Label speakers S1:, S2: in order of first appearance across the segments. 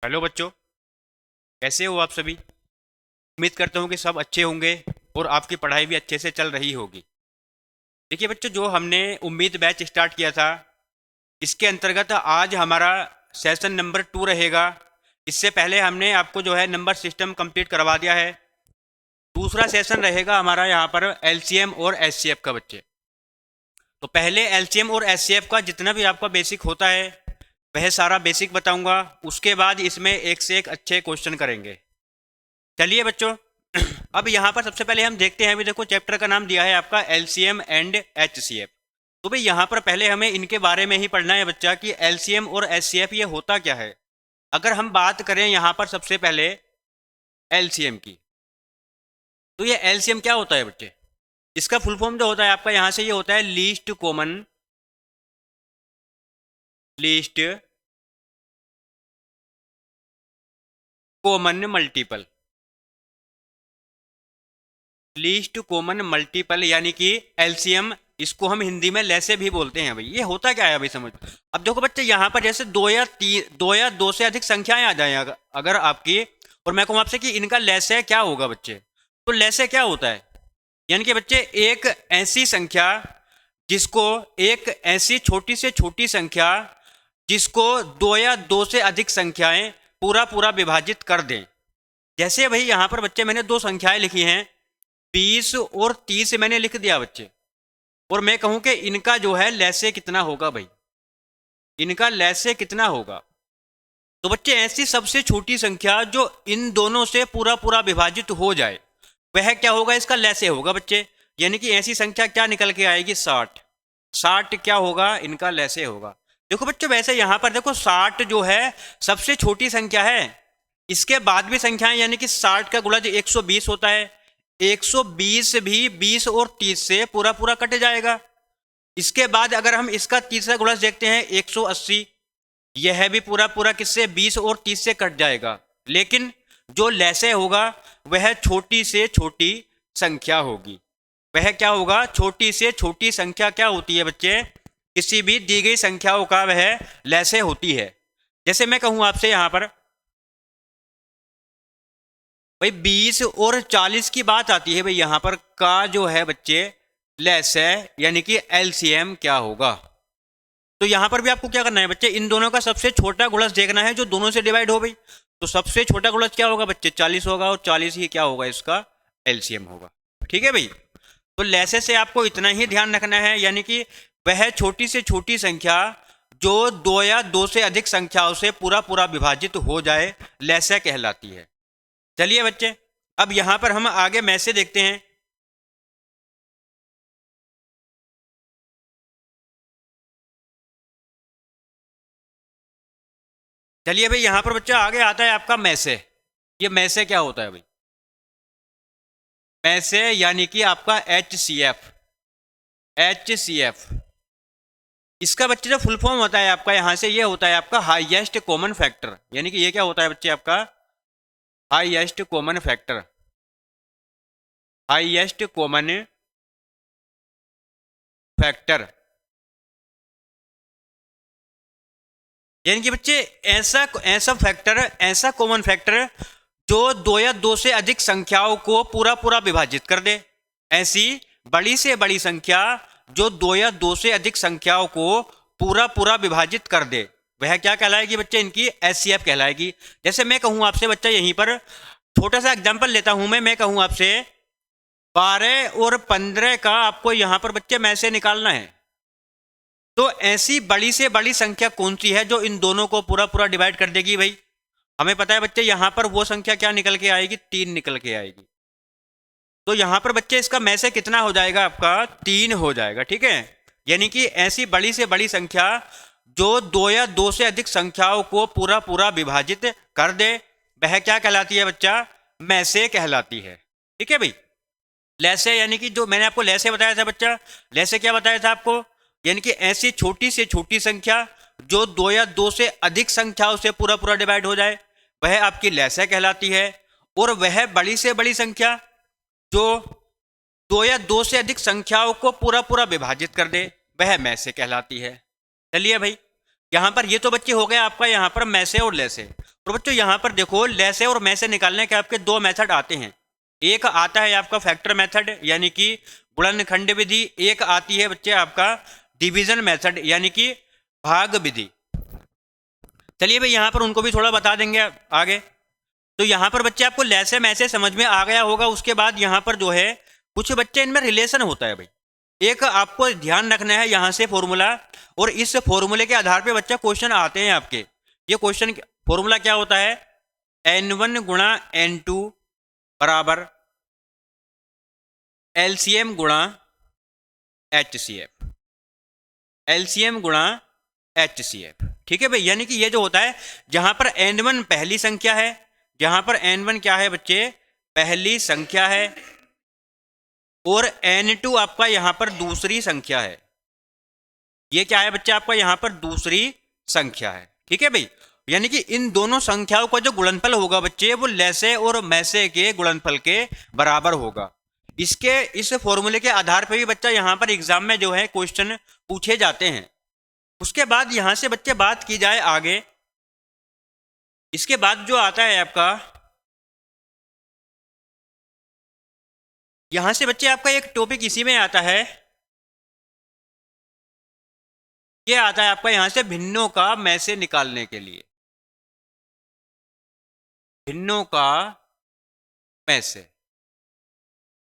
S1: Hello बच्चों, कैसे हो आप सभी। उम्मीद करता हूँ कि सब अच्छे होंगे और आपकी पढ़ाई भी अच्छे से चल रही होगी। देखिए बच्चों, जो हमने उम्मीद बैच स्टार्ट किया था, इसके अंतर्गत आज हमारा सेशन नंबर 2 रहेगा। इससे पहले हमने आपको जो है नंबर सिस्टम कंप्लीट करवा दिया है। दूसरा सेशन रहेगा हमारा यहाँ पर एलसीएम और एचसीएफ का बच्चे। तो पहले एलसीएम और एचसीएफ का जितना भी आपका बेसिक होता है वह सारा बेसिक बताऊंगा। उसके बाद इसमें एक से एक अच्छे क्वेश्चन करेंगे। चलिए बच्चों, अब यहाँ पर सबसे पहले हम देखते हैं। अभी देखो, चैप्टर का नाम दिया है आपका एलसीएम एंड एचसीएफ। तो भाई यहाँ पर पहले हमें इनके बारे में ही पढ़ना है बच्चा कि एलसीएम और एचसीएफ ये होता क्या है। अगर हम बात करें यहाँ पर सबसे पहले एलसीएम की, तो ये एलसीएम क्या होता है बच्चे। इसका फुल फॉर्म जो होता है आपका यहाँ से ये होता है लीस्ट कॉमन मल्टीपल यानी कि एलसीएम। इसको हम हिंदी में लैसे भी बोलते हैं। भाई ये होता क्या है अभी समझ। अब देखो बच्चे, यहाँ पर जैसे दो या दो से अधिक संख्याएं आ जाए अगर आपकी, और मैं कहूँ आपसे कि इनका लैसे क्या होगा बच्चे। तो लैसे क्या होता है, यानी कि बच्चे एक ऐसी संख्या जिसको, एक ऐसी छोटी से छोटी संख्या जिसको दो या दो से अधिक संख्याएं पूरा पूरा विभाजित कर दें। जैसे भाई यहाँ पर बच्चे मैंने दो संख्याएं लिखी हैं, 20 और 30 मैंने लिख दिया बच्चे, और मैं कहूं कि इनका जो है लैसे कितना होगा भाई, इनका लैसे कितना होगा। तो बच्चे ऐसी सबसे छोटी संख्या जो इन दोनों से पूरा पूरा विभाजित हो जाए वह क्या होगा, इसका लैसे होगा बच्चे। यानी कि ऐसी संख्या क्या निकल के आएगी, 60। 60 क्या होगा, इनका लैसे होगा। देखो बच्चों, वैसे यहां पर देखो 60 जो है सबसे छोटी संख्या है। इसके बाद भी संख्याएं, यानी कि 60 का गुणज 120 होता है। 120 भी 20 और 30 से पूरा पूरा कट जाएगा। इसके बाद अगर हम इसका तीसरा गुणज देखते हैं 180, यह भी पूरा पूरा किससे, 20 और 30 से कट जाएगा। लेकिन जो लैसे होगा वह छोटी से छोटी संख्या होगी। वह क्या होगा, छोटी से छोटी संख्या क्या होती है बच्चे, किसी भी दी गई संख्याओं का वह लैसे होती है। जैसे मैं कहूं आपसे यहां पर भाई 20 और 40 की बात आती है, भाई यहां पर का जो है बच्चे लैसे यानी कि एलसीएम क्या होगा। तो यहां पर भी आपको क्या करना है बच्चे, इन दोनों का सबसे छोटा गुणज देखना है जो दोनों से डिवाइड हो। भाई तो सबसे छोटा गुणज क्या होगा बच्चे, 40 होगा, और 40 ही क्या होगा, इसका एलसीएम होगा। ठीक है भाई। तो लैसे से आपको इतना ही ध्यान रखना है, यानी कि वह छोटी से छोटी संख्या जो दो या दो से अधिक संख्याओं से पूरा पूरा विभाजित हो जाए लैसे कहलाती है। चलिए बच्चे, अब यहां पर हम आगे मैसे देखते हैं। चलिए भाई, यहां पर बच्चा आगे आता है आपका मैसे। ये मैसे क्या होता है भाई, मैसे यानी कि आपका एच सी एफ। इसका बच्चे जो फुल फॉर्म होता है आपका यहां से, ये होता है आपका हाईएस्ट कॉमन फैक्टर। यानी कि ये क्या होता है बच्चे, आपका highest common factor. Highest common factor यानी कि बच्चे ऐसा ऐसा फैक्टर, ऐसा कॉमन फैक्टर जो दो या दो से अधिक संख्याओं को पूरा पूरा विभाजित कर दे। ऐसी बड़ी से बड़ी संख्या जो दो या दो से अधिक संख्याओं को पूरा पूरा विभाजित कर दे वह क्या कहलाएगी बच्चे, इनकी एचसीएफ कहलाएगी। जैसे मैं कहूं आपसे बच्चा, यहीं पर छोटा सा एग्जांपल लेता हूं। मैं कहूं आपसे 12 और 15 का आपको यहां पर बच्चे में से निकालना है। तो ऐसी बड़ी से बड़ी संख्या कौन सी है जो इन दोनों को पूरा पूरा डिवाइड कर देगी भाई। हमें पता है बच्चे, यहां पर वो संख्या क्या निकल के आएगी, 3 निकल के आएगी। तो यहां पर बच्चे इसका में से कितना हो जाएगा, आपका 3 हो जाएगा। ठीक है। यानी कि ऐसी बड़ी से बड़ी संख्या जो दो या दो से अधिक संख्याओं को पूरा पूरा विभाजित कर दे वह क्या कहलाती है बच्चा, में से कहलाती है। ठीक है भाई। लैसे यानी कि जो मैंने आपको लैसे बताया था बच्चा, लैसे क्या बताया था आपको, यानी कि ऐसी छोटी से छोटी संख्या जो दो या दो से अधिक संख्याओं से पूरा पूरा डिवाइड हो जाए वह आपकी लैसे कहलाती है। और वह बड़ी से बड़ी संख्या जो दो या दो से अधिक संख्याओं को पूरा पूरा विभाजित कर दे वह में से कहलाती है। चलिए भाई, यहाँ पर ये तो बच्चे हो गया आपका यहाँ पर में से और ले से। और बच्चों यहाँ पर देखो ले से और में से निकालने के आपके दो मेथड आते हैं। एक आता है आपका फैक्टर मेथड यानी कि गुणनखंड विधि, एक आती है बच्चे आपका डिवीजन मेथड यानी कि भाग विधि। चलिए भाई यहाँ पर उनको भी थोड़ा बता देंगे आगे। तो यहाँ पर बच्चे आपको ले से में से समझ में आ गया होगा। उसके बाद यहाँ पर जो है कुछ बच्चे इनमें रिलेशन होता है भाई। एक आपको ध्यान रखना है यहाँ से फॉर्मूला, और इस फॉर्मूले के आधार पे बच्चा क्वेश्चन आते हैं आपके। ये क्वेश्चन फॉर्मूला क्या होता है, N1 गुणा N2 बराबर LCM गुणा HCF, LCM गुणा HCF। ठीक है भाई, यानी कि ये जो होता है जहां पर N1 पहली संख्या है, जहां पर N1 क्या है बच्चे, पहली संख्या है, और N2 आपका यहां पर दूसरी संख्या है। ये क्या है बच्चे आपका यहां पर दूसरी संख्या है। ठीक है भाई, यानी कि इन दोनों संख्याओं का जो गुणनफल होगा बच्चे वो लेसे और मैसे के गुणनफल के बराबर होगा। इसके इस फॉर्मूले के आधार पर भी बच्चा यहां पर एग्जाम में जो है क्वेश्चन पूछे जाते हैं। उसके बाद यहां से बच्चे बात की जाए आगे, इसके बाद जो आता है आपका यहां से बच्चे आपका एक टॉपिक इसी में आता है, ये आता है आपका यहां से भिन्नों का में से निकालने के लिए, भिन्नों का में से।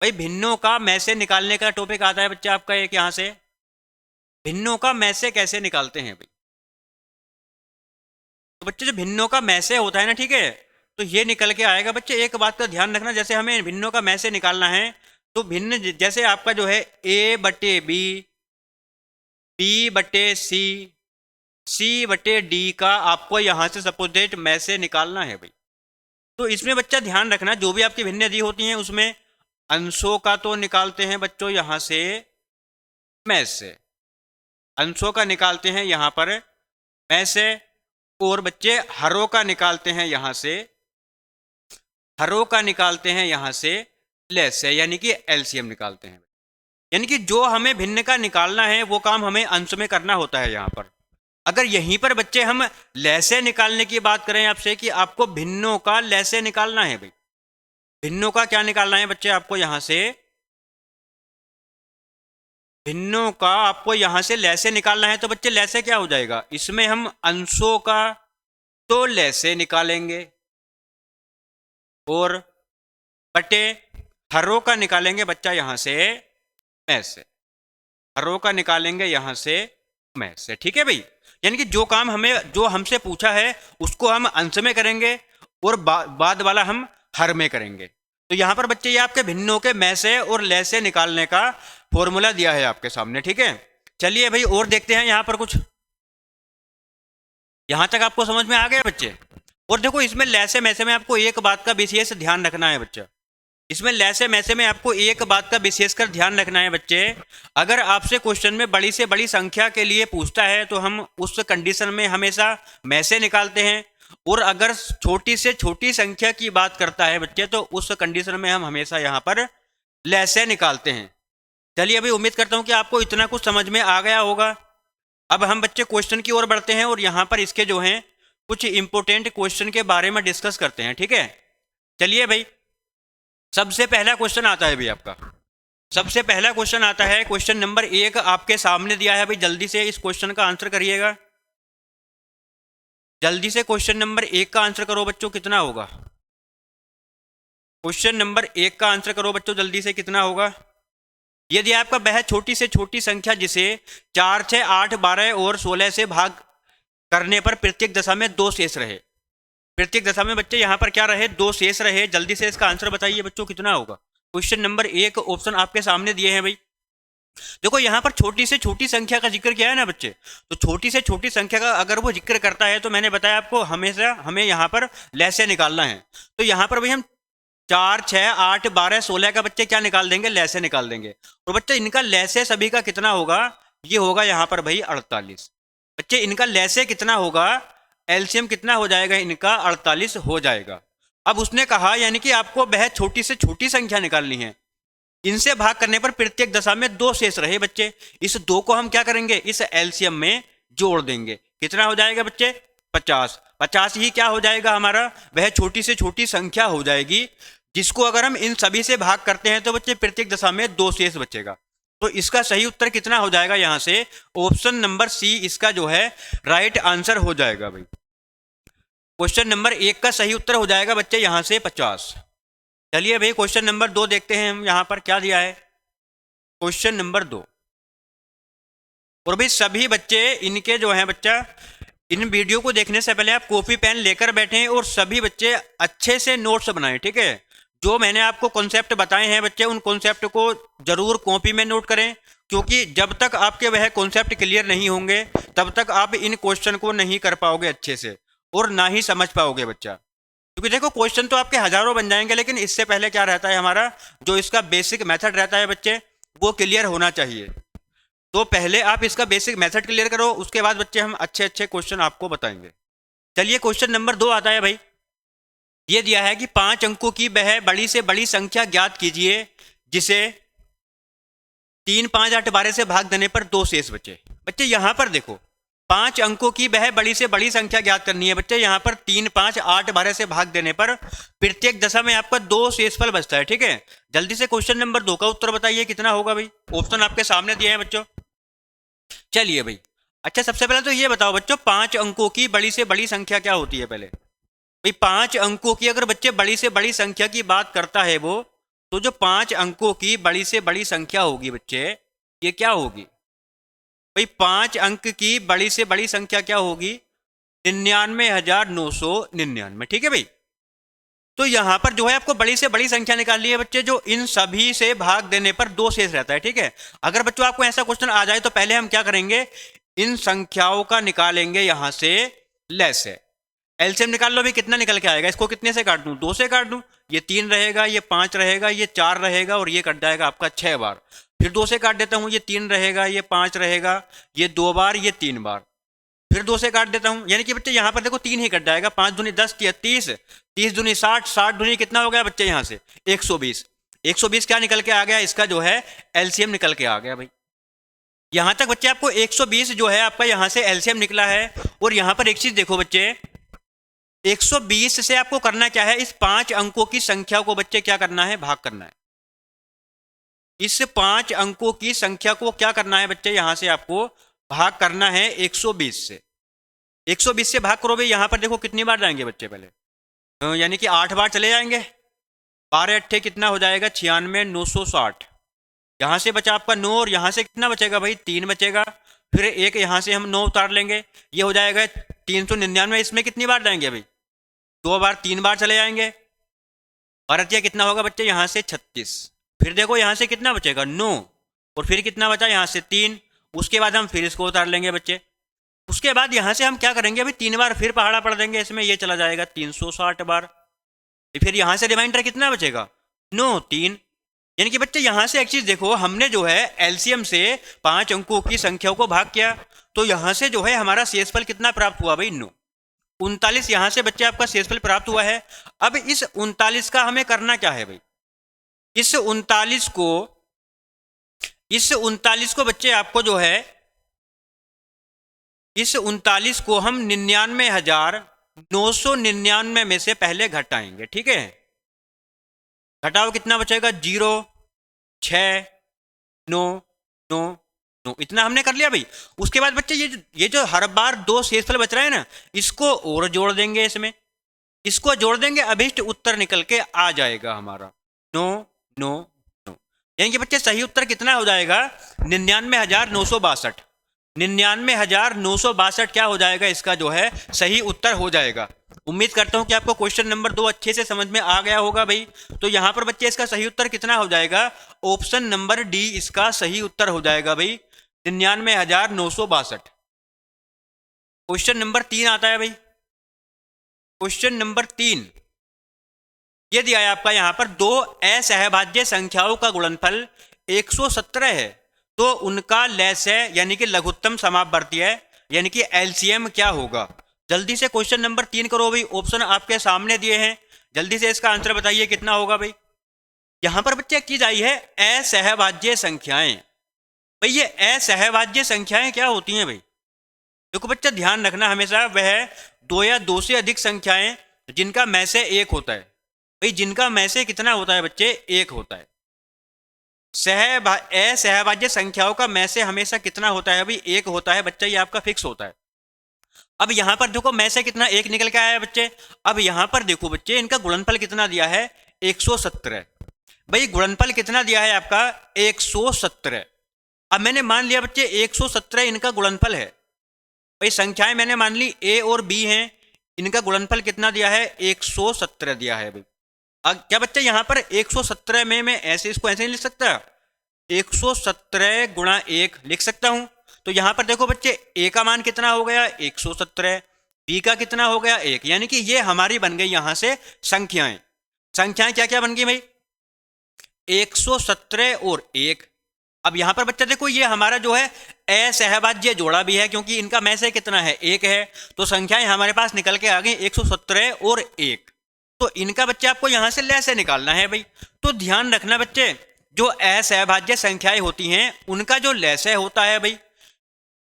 S1: भाई भिन्नों का में से निकालने का टॉपिक आता है बच्चे आपका एक यहां से, भिन्नों का में से कैसे निकालते हैं भाई। तो बच्चे जो भिन्नों का में से होता है ना, ठीक है, तो ये निकल के आएगा बच्चे। एक बात का ध्यान रखना, जैसे हमें भिन्नों का में से निकालना है तो भिन्न जैसे आपका जो है A बटे B, B बटे C, C बटे D का आपको यहां से सपोजिट में से निकालना है भाई। तो इसमें बच्चा ध्यान रखना, जो भी आपकी भिन्न दी होती हैं उसमें अंशों का तो निकालते हैं बच्चों यहां से में से, अंशों का निकालते हैं यहां पर में से, और बच्चे हरों का निकालते हैं यहां से, हरों का निकालते हैं यहां से लेस से, यानी कि एलसीएम निकालते हैं। यानी कि जो हमें भिन्न का निकालना है वो काम हमें अंश में करना होता है यहां पर। अगर यहीं पर बच्चे हम लैसे निकालने की बात करें आपसे कि आपको भिन्नों का लैसे निकालना है भाई, भिन्नों का क्या निकालना है बच्चे आपको यहां से, भिन्नों का आपको यहां से लैसे निकालना है। तो बच्चे लैसे क्या हो जाएगा, इसमें हम अंशों का तो लैसे निकालेंगे और बटे हरों का निकालेंगे बच्चा यहां से में से, हरों का निकालेंगे यहां से में से। ठीक है भाई, यानी कि जो काम हमें जो हमसे पूछा है उसको हम अंश में करेंगे और बाद वाला हम हर में करेंगे। तो यहां पर बच्चे ये आपके भिन्नों के में से और ले से निकालने का फॉर्मूला दिया है आपके सामने। ठीक है, चलिए भाई और देखते हैं यहां पर कुछ। यहां तक आपको समझ में आ गया बच्चे। और देखो इसमें लैसे मैसे में आपको एक बात का विशेष ध्यान रखना है बच्चा, इसमें लैसे मैसे में आपको एक बात का विशेषकर ध्यान रखना है बच्चे। अगर आपसे क्वेश्चन में बड़ी से बड़ी संख्या के लिए पूछता है तो हम उस कंडीशन में हमेशा मैसे निकालते हैं, और अगर छोटी से छोटी संख्या की बात करता है बच्चे तो उस कंडीशन में हम हमेशा यहाँ पर लैसे निकालते हैं। चलिए अभी उम्मीद करता हूँ कि आपको इतना कुछ समझ में आ गया होगा। अब हम बच्चे क्वेश्चन की ओर बढ़ते हैं और यहाँ पर इसके जो हैं कुछ इंपॉर्टेंट क्वेश्चन के बारे में डिस्कस करते हैं। ठीक है, चलिए भाई सबसे पहला क्वेश्चन आता है भाई आपका, सबसे पहला क्वेश्चन आता है क्वेश्चन नंबर 1 आपके सामने दिया है भाई। जल्दी से इस क्वेश्चन का आंसर करिएगा, जल्दी से क्वेश्चन नंबर 1 का आंसर करो बच्चों, कितना होगा। क्वेश्चन नंबर 1 का आंसर करो बच्चों जल्दी से, कितना होगा। यदि आपका वह छोटी से छोटी संख्या जिसे 4, 6, 8, 12 और 16 से भाग करने पर प्रत्येक दशा में 2 शेष रहे, प्रत्येक दशा में बच्चे यहाँ पर क्या रहे, 2 शेष रहे। जल्दी से इसका आंसर बताइए बच्चों कितना होगा। क्वेश्चन नंबर 1 ऑप्शन आपके सामने दिए हैं भाई। देखो यहाँ पर छोटी से छोटी संख्या का जिक्र किया है ना बच्चे, तो छोटी से छोटी संख्या का अगर वो जिक्र करता है तो मैंने बताया आपको हमेशा हमें यहाँ पर लैसे निकालना है। तो यहाँ पर भाई हम 4, 6, 8, 12, 16 का बच्चे क्या निकाल देंगे, लैसे निकाल देंगे। और बच्चे इनका लैसे सभी का कितना होगा, ये होगा यहाँ पर भाई 48। बच्चे इनका लैसे कितना होगा, एलसीएम कितना हो जाएगा इनका, 48 हो जाएगा। अब उसने कहा यानी कि आपको वह छोटी से छोटी संख्या निकालनी है, इनसे भाग करने पर प्रत्येक दशा में 2 शेष रहे बच्चे। इस 2 को हम क्या करेंगे, इस एलसीएम में जोड़ देंगे। कितना हो जाएगा बच्चे? 50। 50 ही क्या हो जाएगा हमारा? वह छोटी से छोटी संख्या हो जाएगी जिसको अगर हम इन सभी से भाग करते हैं तो बच्चे प्रत्येक दशा में 2 शेष बचेगा। तो इसका सही उत्तर कितना हो जाएगा? यहां से ऑप्शन नंबर सी इसका जो है राइट आंसर हो जाएगा भाई। क्वेश्चन नंबर 1 का सही उत्तर हो जाएगा बच्चे यहां से 50। चलिए भाई क्वेश्चन नंबर 2 देखते हैं हम यहां पर क्या दिया है। क्वेश्चन नंबर 2, और भाई सभी बच्चे इनके जो है बच्चा इन वीडियो को देखने से पहले आप कॉपी पेन लेकर बैठें और सभी बच्चे अच्छे से नोट्स बनाएं, ठीक है। जो मैंने आपको कॉन्सेप्ट बताए हैं बच्चे उन कॉन्सेप्ट को जरूर कॉपी में नोट करें, क्योंकि जब तक आपके वह कॉन्सेप्ट क्लियर नहीं होंगे तब तक आप इन क्वेश्चन को नहीं कर पाओगे अच्छे से और ना ही समझ पाओगे बच्चा। क्योंकि देखो क्वेश्चन तो आपके हजारों बन जाएंगे, लेकिन इससे पहले क्या रहता है हमारा जो इसका बेसिक मेथड रहता है बच्चे वो क्लियर होना चाहिए। तो पहले आप इसका बेसिक मेथड क्लियर करो, उसके बाद बच्चे हम अच्छे अच्छे क्वेश्चन आपको बताएंगे। चलिए क्वेश्चन नंबर 2 आता है भाई। ये दिया है कि 5 अंकों की वह बड़ी से बड़ी संख्या ज्ञात कीजिए जिसे 3, 5, 8, 12 से भाग देने पर 2 शेष बचे। बच्चे यहां पर देखो 5 अंकों की वह बड़ी से बड़ी संख्या ज्ञात करनी है बच्चे। यहां पर 3, 5, 8, 12 से भाग देने पर प्रत्येक दशा में आपका 2 शेषफल बचता है, ठीक है। जल्दी से क्वेश्चन नंबर 2 का उत्तर बताइए कितना होगा भाई। ऑप्शन आपके सामने दिए हैं बच्चों। चलिए भाई, अच्छा सबसे पहले तो ये बताओ बच्चों 5 अंकों की बड़ी से बड़ी संख्या क्या होती है पहले भाई। 5 अंकों की अगर बच्चे बड़ी से बड़ी संख्या की बात करता है वो, तो जो 5 अंकों की बड़ी से बड़ी संख्या होगी बच्चे ये क्या होगी भाई? 5 अंक की बड़ी से बड़ी संख्या क्या होगी? 99,999, ठीक है भाई। तो यहां पर जो है आपको बड़ी से बड़ी संख्या निकालनी है बच्चे जो इन सभी से भाग देने पर 2 शेष रहता है, ठीक है। अगर बच्चों आपको ऐसा क्वेश्चन आ जाए तो पहले हम क्या करेंगे, इन संख्याओं का निकालेंगे यहां से लेस है। एलसीएम निकाल लो भी, कितना निकल के आएगा? इसको कितने से काट दूं? 2 से काट दूं। ये 3 रहेगा, ये 5 रहेगा, ये 4 रहेगा और ये कट जाएगा आपका 6 बार। फिर 2 से काट देता हूं, ये 3 रहेगा, ये 5 रहेगा, ये 2 बार, ये 3 बार। फिर 2 से काट देता हूं, यानी कि बच्चे यहां पर देखो 3 ही कट जाएगा। 5 दूनी 10, 30, 30 दूनी 60, 60 दूनी कितना हो गया बच्चे यहां से 120। 120 क्या निकल के आ गया? इसका जो है एलसीएम निकल के आ गया भाई। यहां तक बच्चे आपको 120 जो है आपका यहां से एलसीएम निकला है। और यहां पर एक चीज देखो बच्चे 120 से आपको करना क्या है? इस 5 अंकों की संख्या को बच्चे क्या करना है? भाग करना है। इस 5 अंकों की संख्या को क्या करना है बच्चे? यहां से आपको भाग करना है 120 से। 120 से भाग करो भाई। यहां पर देखो कितनी बार जाएंगे बच्चे पहले, यानी कि 8 बार चले जाएंगे। 12 अट्ठे कितना हो जाएगा? 96,960। यहां से बचा आपका 9 और यहां से कितना बचेगा भाई? 3 बचेगा। फिर एक यहां से हम 9 उतार लेंगे, ये हो जाएगा 399। इसमें कितनी बार जाएंगे भाई? 2 बार, 3 बार चले जाएंगे। और यह कितना होगा बच्चे? यहां से 36। फिर देखो यहां से कितना बचेगा? 9 और फिर कितना बचा? यहां से 3। उसके बाद हम फिर इसको उतार लेंगे बच्चे। उसके बाद यहां से हम क्या करेंगे अभी? 3 बार फिर पहाड़ा पढ़ देंगे इसमें, ये चला जाएगा 360 बार। फिर यहां से रिमाइंडर कितना बचेगा? 9, 3। यानी कि बच्चे यहां से एक चीज देखो, हमने जो है एलसीएम से 5 अंकों की संख्याओं को भाग किया, तो यहां से जो है हमारा शेषफल कितना प्राप्त हुआ भाई? 9। 39 यहां से बच्चे आपका शेषफल प्राप्त हुआ है। अब इस 39 का हमें करना क्या है भाई? इस 39 को बच्चे आपको जो है इस 39 को हम 99,999 में से पहले घटाएंगे, ठीक है। घटाओ कितना बचेगा? 0, 6, 9, 9, 9। इतना हमने कर लिया भाई। उसके बाद बच्चे ये जो हर बार 2 शेषफल बच रहा है ना, इसको और जोड़ देंगे इसमें। इसको जोड़ देंगे, अभिष्ट उत्तर निकल के आ जाएगा हमारा 9, 9, 9। यानी कि बच्चे सही उत्तर कितना हो जाएगा? 99,962। 99,962 क्या हो जाएगा? इसका जो है सही उत्तर हो जाएगा। उम्मीद करता हूं कि आपको क्वेश्चन नंबर 2 अच्छे से समझ में आ गया होगा भाई। तो यहां पर बच्चे इसका सही उत्तर कितना हो जाएगा? ऑप्शन नंबर डी इसका सही उत्तर हो जाएगा भाई, 99,962। क्वेश्चन नंबर 3 आता है भाई। क्वेश्चन नंबर 3 ये दिया है आपका यहां पर 2 असहभाज्य संख्याओं का गुणनफल 117 है, तो उनका लैस है यानी कि लघुत्तम समापवर्ती है, यानी कि एलसीएम क्या होगा? जल्दी से क्वेश्चन नंबर 3 करो भाई। ऑप्शन आपके सामने दिए हैं, जल्दी से इसका आंसर बताइए कितना होगा भाई। यहां पर बच्चे की जाई है असहभाज्य संख्याएं। भाई ये असहभाज्य संख्याएं क्या होती हैं भाई? देखो बच्चा ध्यान रखना हमेशा, वह दो या दो से अधिक संख्याएं जिनका में से एक होता है। भाई जिनका में से कितना होता है बच्चे, एक होता है। असहभाज्य संख्याओं का में से हमेशा कितना होता है, अभी एक होता है बच्चा, ये आपका फिक्स होता है। अब यहां पर देखो में से कितना, एक निकल के आया है बच्चे। अब यहां पर देखो बच्चे इनका गुणनफल कितना दिया है, 117। भाई गुणनफल कितना दिया है आपका, 117। अब मैंने मान लिया बच्चे 117 इनका गुणनफल है। भाई संख्याएं मैंने मान ली ए और बी हैं, इनका गुणनफल कितना दिया है, 117 दिया है। भाई क्या बच्चा यहाँ पर 117 में मैं ऐसे इसको ऐसे नहीं लिख सकता, 117 गुणा 1 लिख सकता हूं। तो यहां पर देखो बच्चे ए का मान कितना हो गया, 117, बी का कितना हो गया, 1, यानी कि ये हमारी बन गई यहां से संख्याएं। संख्याएं क्या क्या बन गई भाई, 117 और 1। अब यहां पर बच्चा देखो ये हमारा जो है असहभाज्य जोड़ा भी है, क्योंकि इनका में से कितना है, 1 है। तो संख्याएं हमारे पास निकल के आ गई 117 और 1। तो इनका बच्चे आपको यहां से लय से निकालना है भाई। तो ध्यान रखना बच्चे, जो असहभाज्य संख्याएं होती हैं उनका जो लय होता है भाई,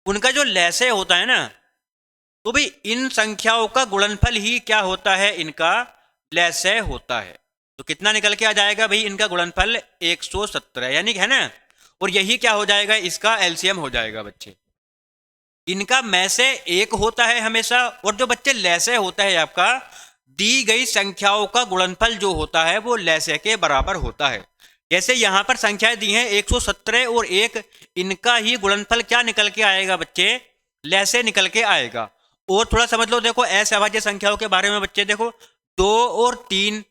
S1: उनका जो लय होता है ना, तो भाई इन संख्याओं का गुणनफल ही क्या होता है, इनका लय होता है। तो कितना निकल के आ जाएगा भाई, इनका गुणनफल 117, यानी है ना। और यही क्या हो जाएगा, इसका एलसीएम हो जाएगा बच्चे। इनका में से एक होता है हमेशा, और जो बच्चे लय से होता है आपका, दी गई संख्याओं का गुणनफल जो होता है वो लय से के बराबर होता है। जैसे यहां पर संख्याएं दी हैं 117 और 1, इनका ही गुणनफल क्या निकल के आएगा बच्चे, लय से निकल के आएगा। और थोड़ा समझ लो, देखो असहभाज्य संख्याओं के बारे में बच्चे, देखो 2 और 3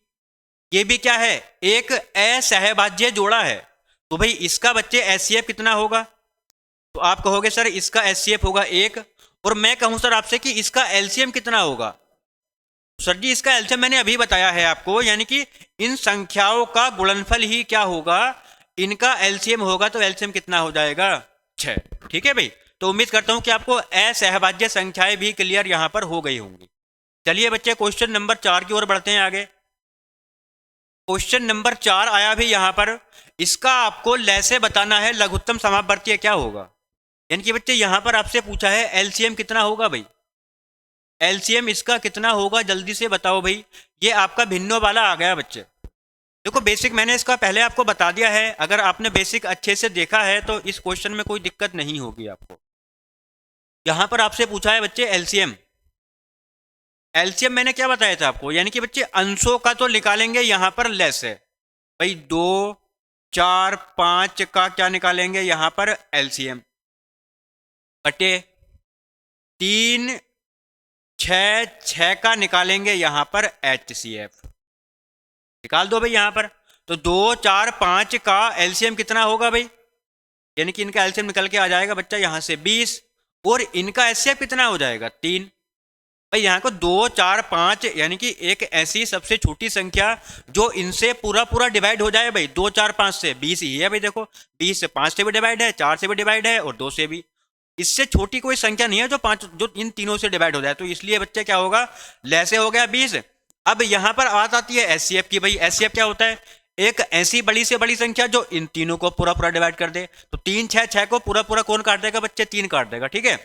S1: ये भी क्या है, एक असहभाज्य जोड़ा है। तो भाई इसका बच्चे एचसीएफ कितना होगा, तो आप कहोगे सर इसका एचसीएफ होगा 1, और मैं कहूं सर आपसे कि इसका एलसीएम कितना होगा। सर जी इसका एलसीएम मैंने अभी बताया है आपको, यानी कि इन संख्याओं का गुणनफल ही क्या होगा, इनका एलसीएम होगा। तो एलसीएम कितना हो जाएगा, 6। ठीक है भाई। तो उम्मीद करता हूं कि आपको असहभाज्य संख्याएं भी क्लियर यहां पर हो गई होंगी। चलिए बच्चे क्वेश्चन नंबर 4 की ओर बढ़ते हैं आगे। क्वेश्चन नंबर 4 आया भी यहां पर, इसका आपको लय से बताना है लघुत्तम समापवर्तीय क्या होगा। यानी कि बच्चे यहां पर आपसे पूछा है एलसीएम कितना होगा भाई, एलसीएम इसका कितना होगा, जल्दी से बताओ भाई। ये आपका भिन्नों वाला आ गया बच्चे। देखो बेसिक मैंने इसका पहले आपको बता दिया है, अगर आपने बेसिक अच्छे से देखा है तो इस क्वेश्चन में कोई दिक्कत नहीं होगी आपको। यहां पर आपसे पूछा है बच्चे एलसीएम। एलसीएम मैंने क्या बताया था आपको, यानी कि बच्चे अंशों का तो निकालेंगे यहां पर लय से। भाई 2, 4, 5 का क्या निकालेंगे यहां पर एलसीएम, बटे 3, 6 का निकालेंगे यहां पर एचसीएफ। निकाल दो भाई यहां पर। तो 2, 4, 5 का एलसीएम कितना होगा भाई, यानी कि इनका एलसीएम निकल के आ जाएगा बच्चा यहां से 20, और इनका एचसीएफ कितना हो जाएगा 3। भाई यहाँ को 2, 4, 5 यानी कि एक ऐसी सबसे छोटी संख्या जो इनसे पूरा पूरा डिवाइड हो जाए भाई, 2, 4, 5 से 20 ही है भाई। देखो 20 से 5 से भी डिवाइड है, 4 से भी डिवाइड है, और 2 से भी। इससे छोटी कोई संख्या नहीं है जो इन तीनों से डिवाइड हो जाए। तो इसलिए बच्चे क्या होगा, लय से हो गया 20। अब यहाँ पर बात आती है एचसीएफ की। भाई एचसीएफ क्या होता है, एक ऐसी बड़ी से बड़ी संख्या जो इन तीनों को पूरा पूरा डिवाइड कर दे। तो 3, 6, 6 को पूरा पूरा कौन काट देगा बच्चे, 3 काट देगा। ठीक है,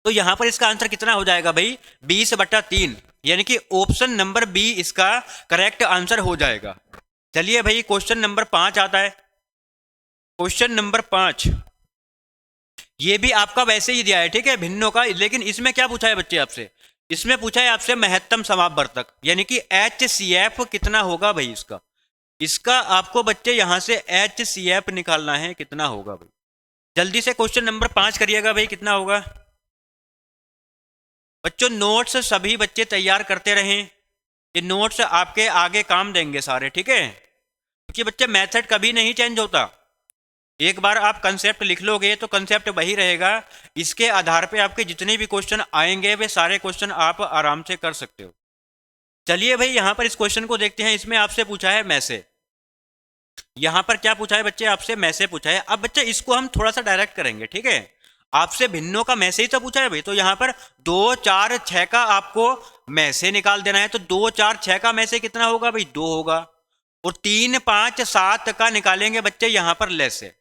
S1: तो यहां पर इसका आंसर कितना हो जाएगा भाई, 20/3, यानी कि ऑप्शन नंबर बी इसका करेक्ट आंसर हो जाएगा। चलिए भाई क्वेश्चन नंबर 5 आता है। क्वेश्चन नंबर 5 ये भी आपका वैसे ही दिया है, ठीक है, भिन्नों का। लेकिन इसमें क्या पूछा है बच्चे आपसे, इसमें पूछा है आपसे महत्तम समापवर्तक, यानी कि एचसीएफ कितना होगा भाई इसका। इसका आपको बच्चे यहां से एचसीएफ निकालना है, कितना होगा भाई। जल्दी से क्वेश्चन नंबर 5 करिएगा भाई, कितना होगा। बच्चों नोट्स सभी बच्चे तैयार करते रहें, ये नोट्स आपके आगे काम देंगे सारे, ठीक है। क्योंकि बच्चे मेथड कभी नहीं चेंज होता, एक बार आप कंसेप्ट लिख लोगे तो कंसेप्ट वही रहेगा। इसके आधार पे आपके जितने भी क्वेश्चन आएंगे वे सारे क्वेश्चन आप आराम से कर सकते हो। चलिए भाई यहां पर इस क्वेश्चन को देखते हैं। इसमें आपसे पूछा है में से, यहां पर क्या पूछा है बच्चे आपसे, में से पूछा है। अब बच्चे इसको हम थोड़ा सा डायरेक्ट करेंगे, ठीक है। आपसे भिन्नों का में से ही तो पूछा है भाई, तो यहां पर 2, 4, 6 का आपको में से निकाल देना है। तो 2, 4, 6 का में से कितना होगा भाई, 2 होगा। और 3, 5, 7 का निकालेंगे बच्चे यहां पर लय से।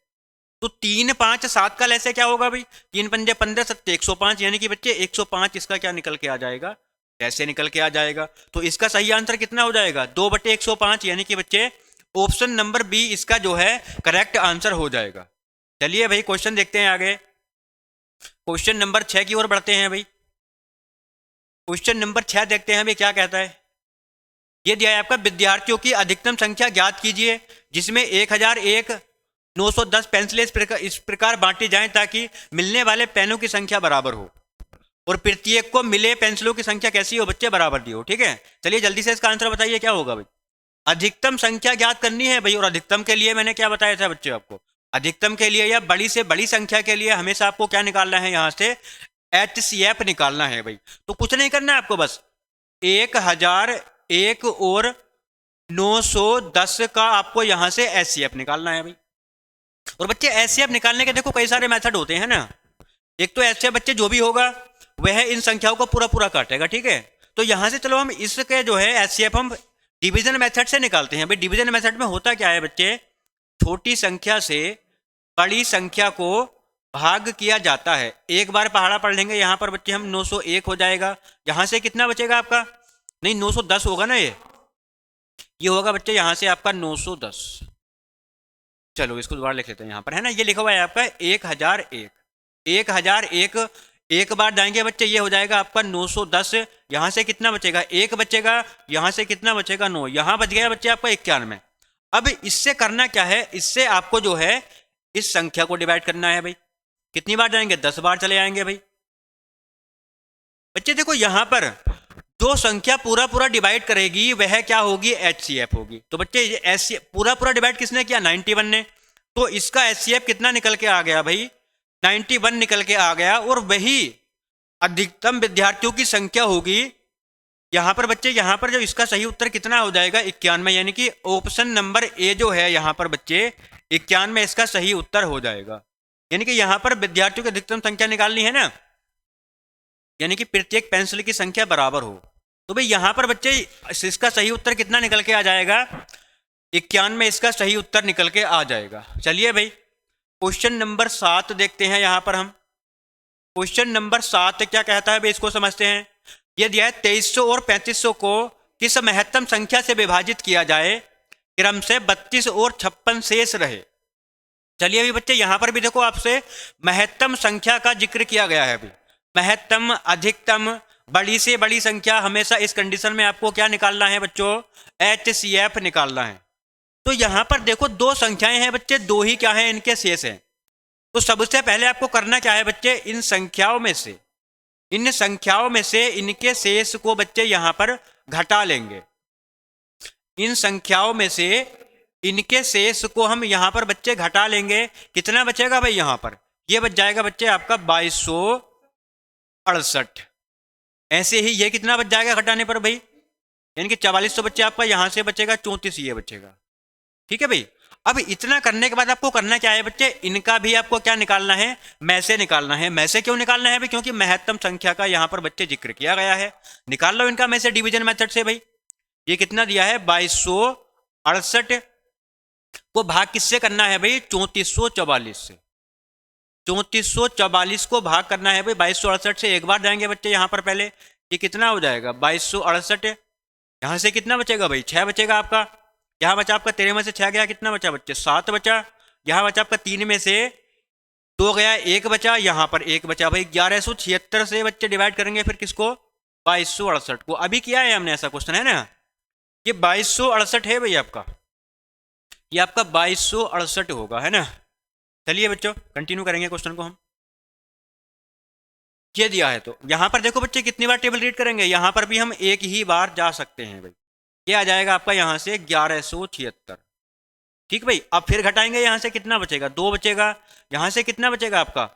S1: तो 3 5 7 का लैसे क्या होगा भाई, 3 पंजे 15 सत्ते 105, यानी कि बच्चे 105 इसका क्या निकल के आ जाएगा, ऐसे निकल के आ जाएगा। तो इसका सही आंसर कितना हो जाएगा, 2/105, यानी कि बच्चे ऑप्शन नंबर बी इसका जो है करेक्ट आंसर हो जाएगा। चलिए भाई क्वेश्चन देखते हैं आगे, क्वेश्चन नंबर 6 की ओर बढ़ते हैं भाई। क्वेश्चन नंबर 6 देखते हैं भाई क्या कहता है। ये दिया है आपका, विद्यार्थियों की अधिकतम संख्या ज्ञात कीजिए जिसमें 1001 910 पेंसिलें इस प्रकार बांटी जाएं ताकि मिलने वाले पेनों की संख्या बराबर हो और प्रत्येक को मिले पेंसिलों की संख्या कैसी हो बच्चे, बराबर दी हो। ठीक है, चलिए जल्दी से इसका आंसर बताइए क्या होगा भाई। अधिकतम संख्या ज्ञात करनी है भाई, और अधिकतम के लिए मैंने क्या बताया था बच्चे आपको, अधिकतम के लिए या बड़ी से बड़ी संख्या के लिए हमेशा आपको क्या निकालना है, यहां से HCF निकालना है भाई। तो कुछ नहीं करना है आपको, बस 1001 और 910 का आपको यहां से HCF निकालना है भाई। और बच्चे HCF निकालने के देखो कई सारे मेथड होते हैं ना। एक तो HCF बच्चे जो भी होगा वह इन संख्याओं को पूरा पूरा काटेगा। ठीक है, तो यहां से चलो हम इसके जो है HCF हम डिवीजन मेथड से निकालते हैं भाई। डिवीजन मेथड में होता क्या है बच्चे, छोटी संख्या से बड़ी संख्या को भाग किया जाता है। एक बार पहाड़ा पढ़ लेंगे यहाँ पर बच्चे हम, 901 हो जाएगा, यहां से कितना बचेगा आपका, नहीं 910 होगा ना, ये होगा बच्चे यहां से आपका 910। चलो इसको दोबारा लिख लेते हैं, यहाँ पर है ना, ये लिखा हुआ है आपका 1001, 1001 एक बार जाएंगे बच्चे, ये हो जाएगा आपका 910। यहां से कितना बचेगा, 1 बचेगा, यहां से कितना बचेगा 9, यहां बच गया बच्चे आपका 91। अब इससे करना क्या है, इससे आपको जो है इस संख्या को डिवाइड करना है भाई। कितनी बार जाएंगे, 10 बार चले आएंगे भाई। बच्चे देखो यहां पर जो संख्या पूरा पूरा डिवाइड करेगी वह क्या होगी, HCF होगी। तो बच्चे HCF पूरा पूरा डिवाइड किसने किया, 91 ने, तो इसका HCF कितना निकल के आ गया भाई, 91 निकल के आ गया। और वही अधिकतम विद्यार्थियों की संख्या होगी यहां पर बच्चे, यहां पर जो इसका सही उत्तर कितना हो जाएगा, 91, यानी कि ऑप्शन नंबर ए जो है यहां पर बच्चे 91 इसका सही उत्तर हो जाएगा। यानी कि यहां पर विद्यार्थियों की अधिकतम संख्या निकालनी है ना, यानी कि प्रत्येक पेंसिल की संख्या बराबर हो। तो भाई यहां पर बच्चे इसका सही उत्तर कितना निकल के आ जाएगा, 91 इसका सही उत्तर निकल के आ जाएगा। चलिए भाई क्वेश्चन नंबर 7 देखते हैं यहां पर हम। क्वेश्चन नंबर 7 क्या कहता है भाई, इसको समझते हैं। यह दिया है 2300 और 3500 को किस महत्तम संख्या से विभाजित किया जाए, क्रम से 32 और 56 शेष रहे। चलिए अभी बच्चे यहां पर भी देखो आपसे महत्तम संख्या का जिक्र किया गया है अभी, महत्तम, अधिकतम, बड़ी से बड़ी संख्या, हमेशा इस कंडीशन में आपको क्या निकालना है बच्चों, HCF निकालना है। तो यहां पर देखो दो संख्याएं हैं बच्चे, दो ही क्या है इनके शेष हैं। तो सबसे पहले आपको करना क्या है बच्चे, इन संख्याओं में से इनके शेष को बच्चे यहां पर घटा लेंगे। इन संख्याओं में से इनके शेष को हम यहां पर बच्चे घटा लेंगे। कितना बचेगा भाई, यहां पर ये बच जाएगा बच्चे आपका 2268। ऐसे ही ये कितना बच जाएगा घटाने पर भाई, यानी कि 4400 बच्चे आपका यहां से बचेगा, 34 ये बचेगा। ठीक है भाई, अब इतना करने के बाद आपको करना क्या है बच्चे, इनका भी आपको क्या निकालना है, में से निकालना है। में से क्यों निकालना है भाई, क्योंकि महत्तम संख्या का यहां पर बच्चे जिक्र किया गया है। निकाल लो इनका में से डिवीजन मेथड से भाई। ये कितना दिया है, 2268 को भाग किससे करना है भाई, 3444 से। 3444 को भाग करना है भाई 2268 से। एक बार जाएंगे बच्चे यहां पर पहले, ये कितना हो जाएगा 2268, यहां से कितना बचेगा भाई, 6 बचेगा आपका। यहां बचा आपका 13 में से 6 गया, कितना बचा बच्चे, 7 बचा। यहां बचा आपका 3 में से 2 गया, 1 बचा, यहां पर 1 बचा भाई। 1176 से बच्चे डिवाइड करेंगे फिर किसको, 2268 को। अभी किया है हमने, ऐसा क्वेश्चन है ना, ये 2268 है भाई आपका, ये आपका 2268 होगा, है ना। चलिए बच्चों कंटिन्यू करेंगे क्वेश्चन को हम। ये दिया है तो यहां पर देखो बच्चे कितनी बार टेबल रीड करेंगे, यहां पर भी हम एक ही बार जा सकते हैं भाई। ये आ जाएगा आपका यहां से 1176। ठीक भाई, अब फिर घटाएंगे, यहां से कितना बचेगा, 2 बचेगा। यहां से कितना बचेगा आपका,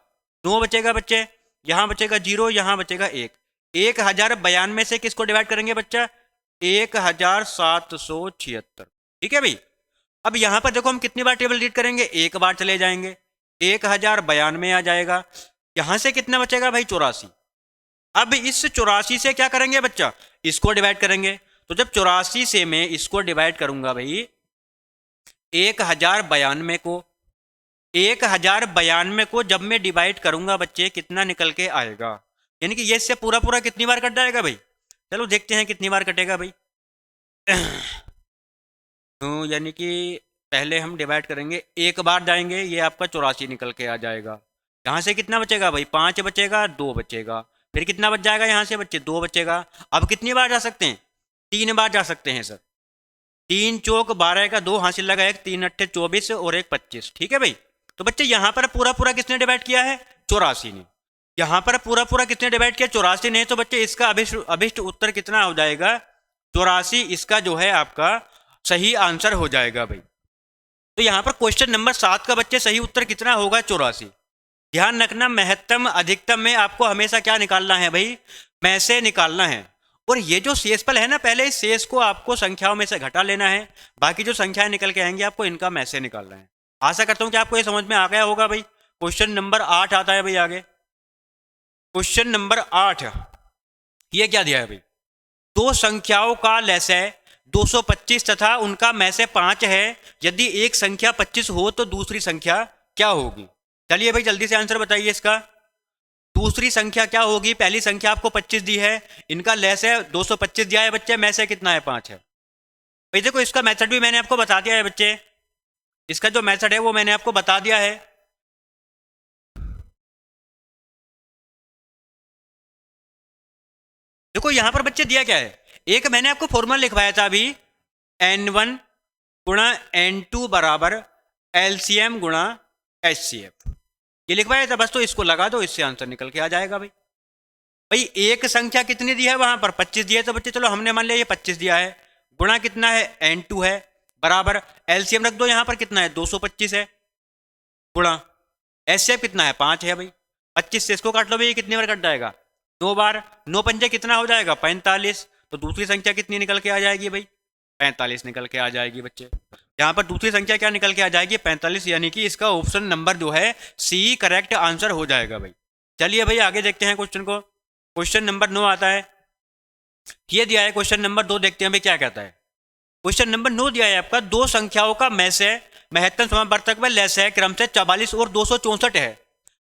S1: 9 बचेगा बच्चे। यहां बचेगा 0, यहां बचेगा 1। 1092 से किसको डिवाइड करेंगे बच्चा, 1776। ठीक है भाई, अब यहां पर देखो हम कितनी बार टेबल रीड करेंगे, एक बार चले जाएंगे, 1092 आ जाएगा। यहां से कितना बचेगा भाई, 84। अब इस 84 से क्या करेंगे बच्चा, इसको डिवाइड करेंगे। तो जब 84 से मैं इसको डिवाइड करूंगा भाई 1092 को, 1092 को जब मैं डिवाइड करूंगा बच्चे कितना निकल के आएगा, यानी कि ये इससे पूरा पूरा कितनी बार कट जाएगा भाई, चलो देखते हैं कितनी बार कटेगा भाई। तो यानी कि पहले हम डिवाइड करेंगे, एक बार जाएंगे, ये आपका 84 निकल के आ जाएगा। यहाँ से कितना बचेगा भाई, 5 बचेगा, 2 बचेगा, फिर कितना बच जाएगा यहाँ से बच्चे, 2 बचेगा। अब कितनी बार जा सकते हैं, 3 बार जा सकते हैं सर। 3 चौक 12 का 2 हासिल लगा, एक 3 अट्ठे 24 और एक 25, ठीक है भाई। तो बच्चे यहाँ पर पूरा पूरा किसने डिवाइड किया है, 84 ने। यहाँ पर पूरा पूरा किसने डिवाइड किया, 84 ने। तो बच्चे इसका अभिष्ट उत्तर कितना हो जाएगा, 84, इसका जो है आपका सही आंसर हो जाएगा भाई। तो यहाँ पर क्वेश्चन नंबर 7 का बच्चे सही उत्तर कितना होगा, 84। ध्यान रखना, महत्तम अधिकतम में आपको हमेशा क्या निकालना है भाई, में से निकालना है। और ये जो शेषफल है ना, पहले इस शेष को आपको संख्याओं में से घटा लेना है, बाकी जो संख्याएं निकल के आएंगी आपको इनका में से निकालना है। आशा करता हूं कि आपको ये समझ में आ गया होगा भाई। क्वेश्चन नंबर 8 आता है भाई आगे। क्वेश्चन नंबर 8, ये क्या दिया है भाई, दो संख्याओं का लसाअ 225 तथा उनका में से 5 है। यदि एक संख्या 25 हो तो दूसरी संख्या क्या होगी। चलिए भाई जल्दी से आंसर बताइए इसका। दूसरी संख्या क्या होगी, पहली संख्या आपको 25 दी है, इनका लसाअ 225 दिया है बच्चे, में से कितना है, 5 है भाई। देखो इसका मेथड भी मैंने आपको बता दिया है बच्चे, इसका जो मेथड है वो मैंने आपको बता दिया है। देखो यहां पर बच्चे दिया क्या है, एक मैंने आपको फॉर्मूला लिखवाया था अभी, n1 गुणा n2 बराबर LCM गुणा HCF, ये लिखवाया था बस। तो इसको लगा दो, इससे आंसर निकल के आ जाएगा भाई। भाई एक संख्या कितनी दी है वहां पर, 25 दी है, तो बच्चे चलो हमने मान लिया ये 25 दिया है, गुणा कितना है, n2 है, बराबर LCM रख दो, यहां पर कितना है, 225 है, गुणा HCF कितना है, 5 है भाई। 25 से इसको काट लो भाई, कितनी बार कट जाएगा, 2 बार, 9 पंजे कितना हो जाएगा, 45। तो दूसरी संख्या कितनी निकल के आ जाएगी भाई, 45 निकल के आ जाएगी बच्चे। यहाँ पर दूसरी संख्या क्या निकल के आ जाएगी, 45, यानी कि इसका ऑप्शन नंबर जो है सी करेक्ट आंसर हो जाएगा भाई। चलिए भाई आगे देखते हैं क्वेश्चन को। क्वेश्चन नंबर 9 आता है, ये दिया है क्वेश्चन नंबर 2, देखते हैं भाई क्या कहता है। क्वेश्चन नंबर 9 दिया है आपका, दो संख्याओं का में से महत्तम समावर्तक व लसाअ क्रम से 44 और 264 है।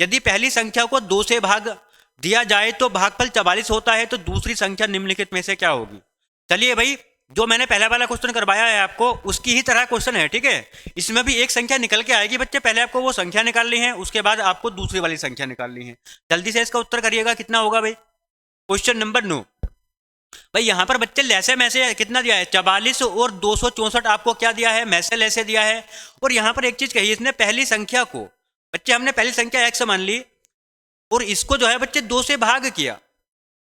S1: यदि पहली संख्या को 2 से भाग दिया जाए तो भागफल 44 होता है, तो दूसरी संख्या निम्नलिखित में से क्या होगी। चलिए भाई, जो मैंने पहला वाला क्वेश्चन करवाया है आपको उसकी ही तरह क्वेश्चन है, ठीक है। इसमें भी एक संख्या निकल के आएगी बच्चे, पहले आपको वो संख्या निकालनी है, उसके बाद आपको दूसरी वाली संख्या निकालनी है। जल्दी से इसका उत्तर करिएगा, कितना होगा भाई। क्वेश्चन नंबर 9 भाई, यहां पर बच्चे लैसे में से कितना दिया है, 44 और 264 आपको क्या दिया है, में से लैसे दिया है। और यहां पर एक चीज कही, इसने पहली संख्या को बच्चे, हमने पहली संख्या x मान ली और इसको जो है बच्चे 2 से भाग किया,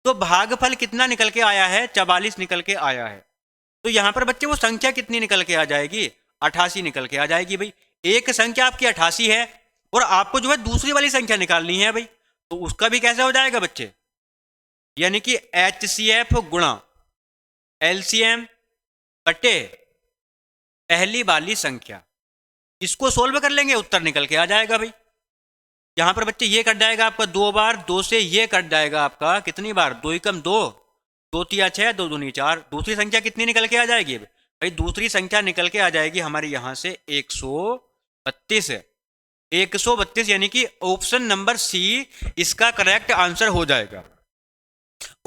S1: तो भागफल कितना निकल के आया है, 44 निकल के आया है। तो यहां पर बच्चे वो संख्या कितनी निकल के आ जाएगी, 88 निकल के आ जाएगी भाई। एक संख्या आपकी 88 है और आपको जो है दूसरी वाली संख्या निकालनी है भाई, तो उसका भी कैसे हो जाएगा बच्चे, यानी कि HCF गुणा LCM कटे पहली वाली संख्या, इसको सोल्व कर लेंगे, उत्तर निकल के आ जाएगा भाई। यहां पर बच्चे ये कट जाएगा आपका 2 बार, 2 से ये कट जाएगा आपका कितनी बार, 2 एकम 2, 2 तिया 6, 2 दूनी 4। दूसरी संख्या कितनी निकल के आ जाएगी भाई, दूसरी संख्या निकल के आ जाएगी हमारी यहां से 132 है, 132, यानी कि ऑप्शन नंबर सी इसका करेक्ट आंसर हो जाएगा।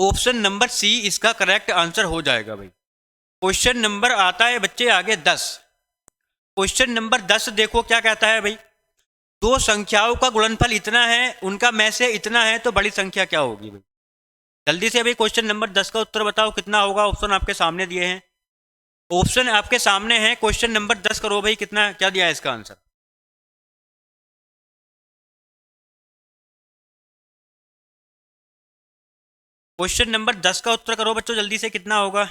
S1: ऑप्शन नंबर सी इसका करेक्ट आंसर हो जाएगा भाई। क्वेश्चन नंबर आता है बच्चे आगे 10। क्वेश्चन नंबर 10 देखो क्या कहता है भाई, दो संख्याओं का गुणनफल इतना है, उनका में से इतना है, तो बड़ी संख्या क्या होगी भाई। जल्दी से भाई क्वेश्चन नंबर 10 का उत्तर बताओ कितना होगा। ऑप्शन आपके सामने दिए हैं, ऑप्शन आपके सामने है। क्वेश्चन नंबर 10 करो भाई, कितना क्या दिया है इसका आंसर। क्वेश्चन नंबर 10 का उत्तर करो बच्चों जल्दी से, कितना होगा।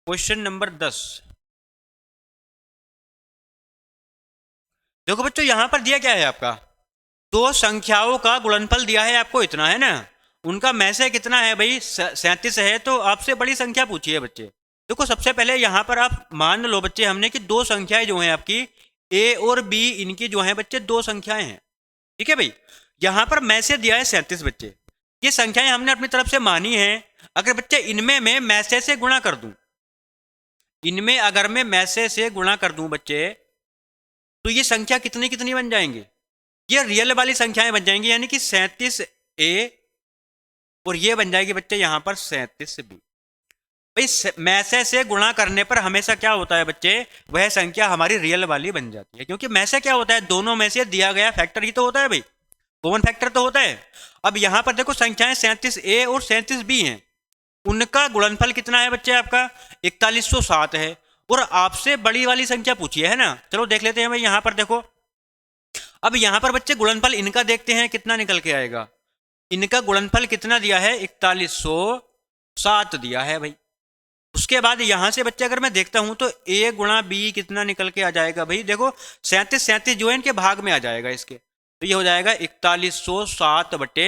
S1: क्वेश्चन नंबर 10 देखो बच्चों, यहां पर दिया क्या है आपका, दो संख्याओं का गुणनफल दिया है आपको, इतना है ना, उनका में से कितना है भाई, 37 है। तो आपसे बड़ी संख्या पूछी है बच्चे। देखो सबसे पहले यहां पर आप मान लो बच्चे, हमने कि दो संख्याएं जो हैं आपकी ए और बी, इनकी जो है बच्चे दो संख्याएं हैं, ठीक है भाई। यहां पर में से दिया है 37 बच्चे, ये संख्याएं हमने अपनी तरफ से मानी है। अगर बच्चे इनमें मैं मैसे से गुणा कर दूं, इनमें अगर मैं मैसे से गुणा कर दूं बच्चे, तो ये संख्या कितनी कितनी बन जाएंगी, ये रियल वाली संख्याएं बन जाएंगी, यानी कि 37A और ये बन जाएगी बच्चे यहां पर 37B। भाई मैसे से गुणा करने पर हमेशा क्या होता है बच्चे, वह संख्या हमारी रियल वाली बन जाती है, क्योंकि मैसे क्या होता है, दोनों में से दिया गया फैक्टर ही तो होता है भाई, कॉमन फैक्टर तो होता है। अब यहां पर देखो संख्याएं 37A और 37B हैं, उनका गुणनफल कितना है बच्चे आपका 4107 है, और आपसे बड़ी वाली संख्या पूछी है ना। चलो देख लेते हैं भाई, यहां पर देखो, अब यहां पर बच्चे गुणनफल इनका देखते हैं कितना निकल के आएगा। इनका गुणनफल कितना दिया है, 4107 दिया है भाई। उसके बाद यहां से बच्चे अगर मैं देखता हूं तो A गुणा B कितना निकल के आ जाएगा भाई, देखो 37 जो है इनके भाग में आ जाएगा इसके, तो ये हो जाएगा 4107 बटे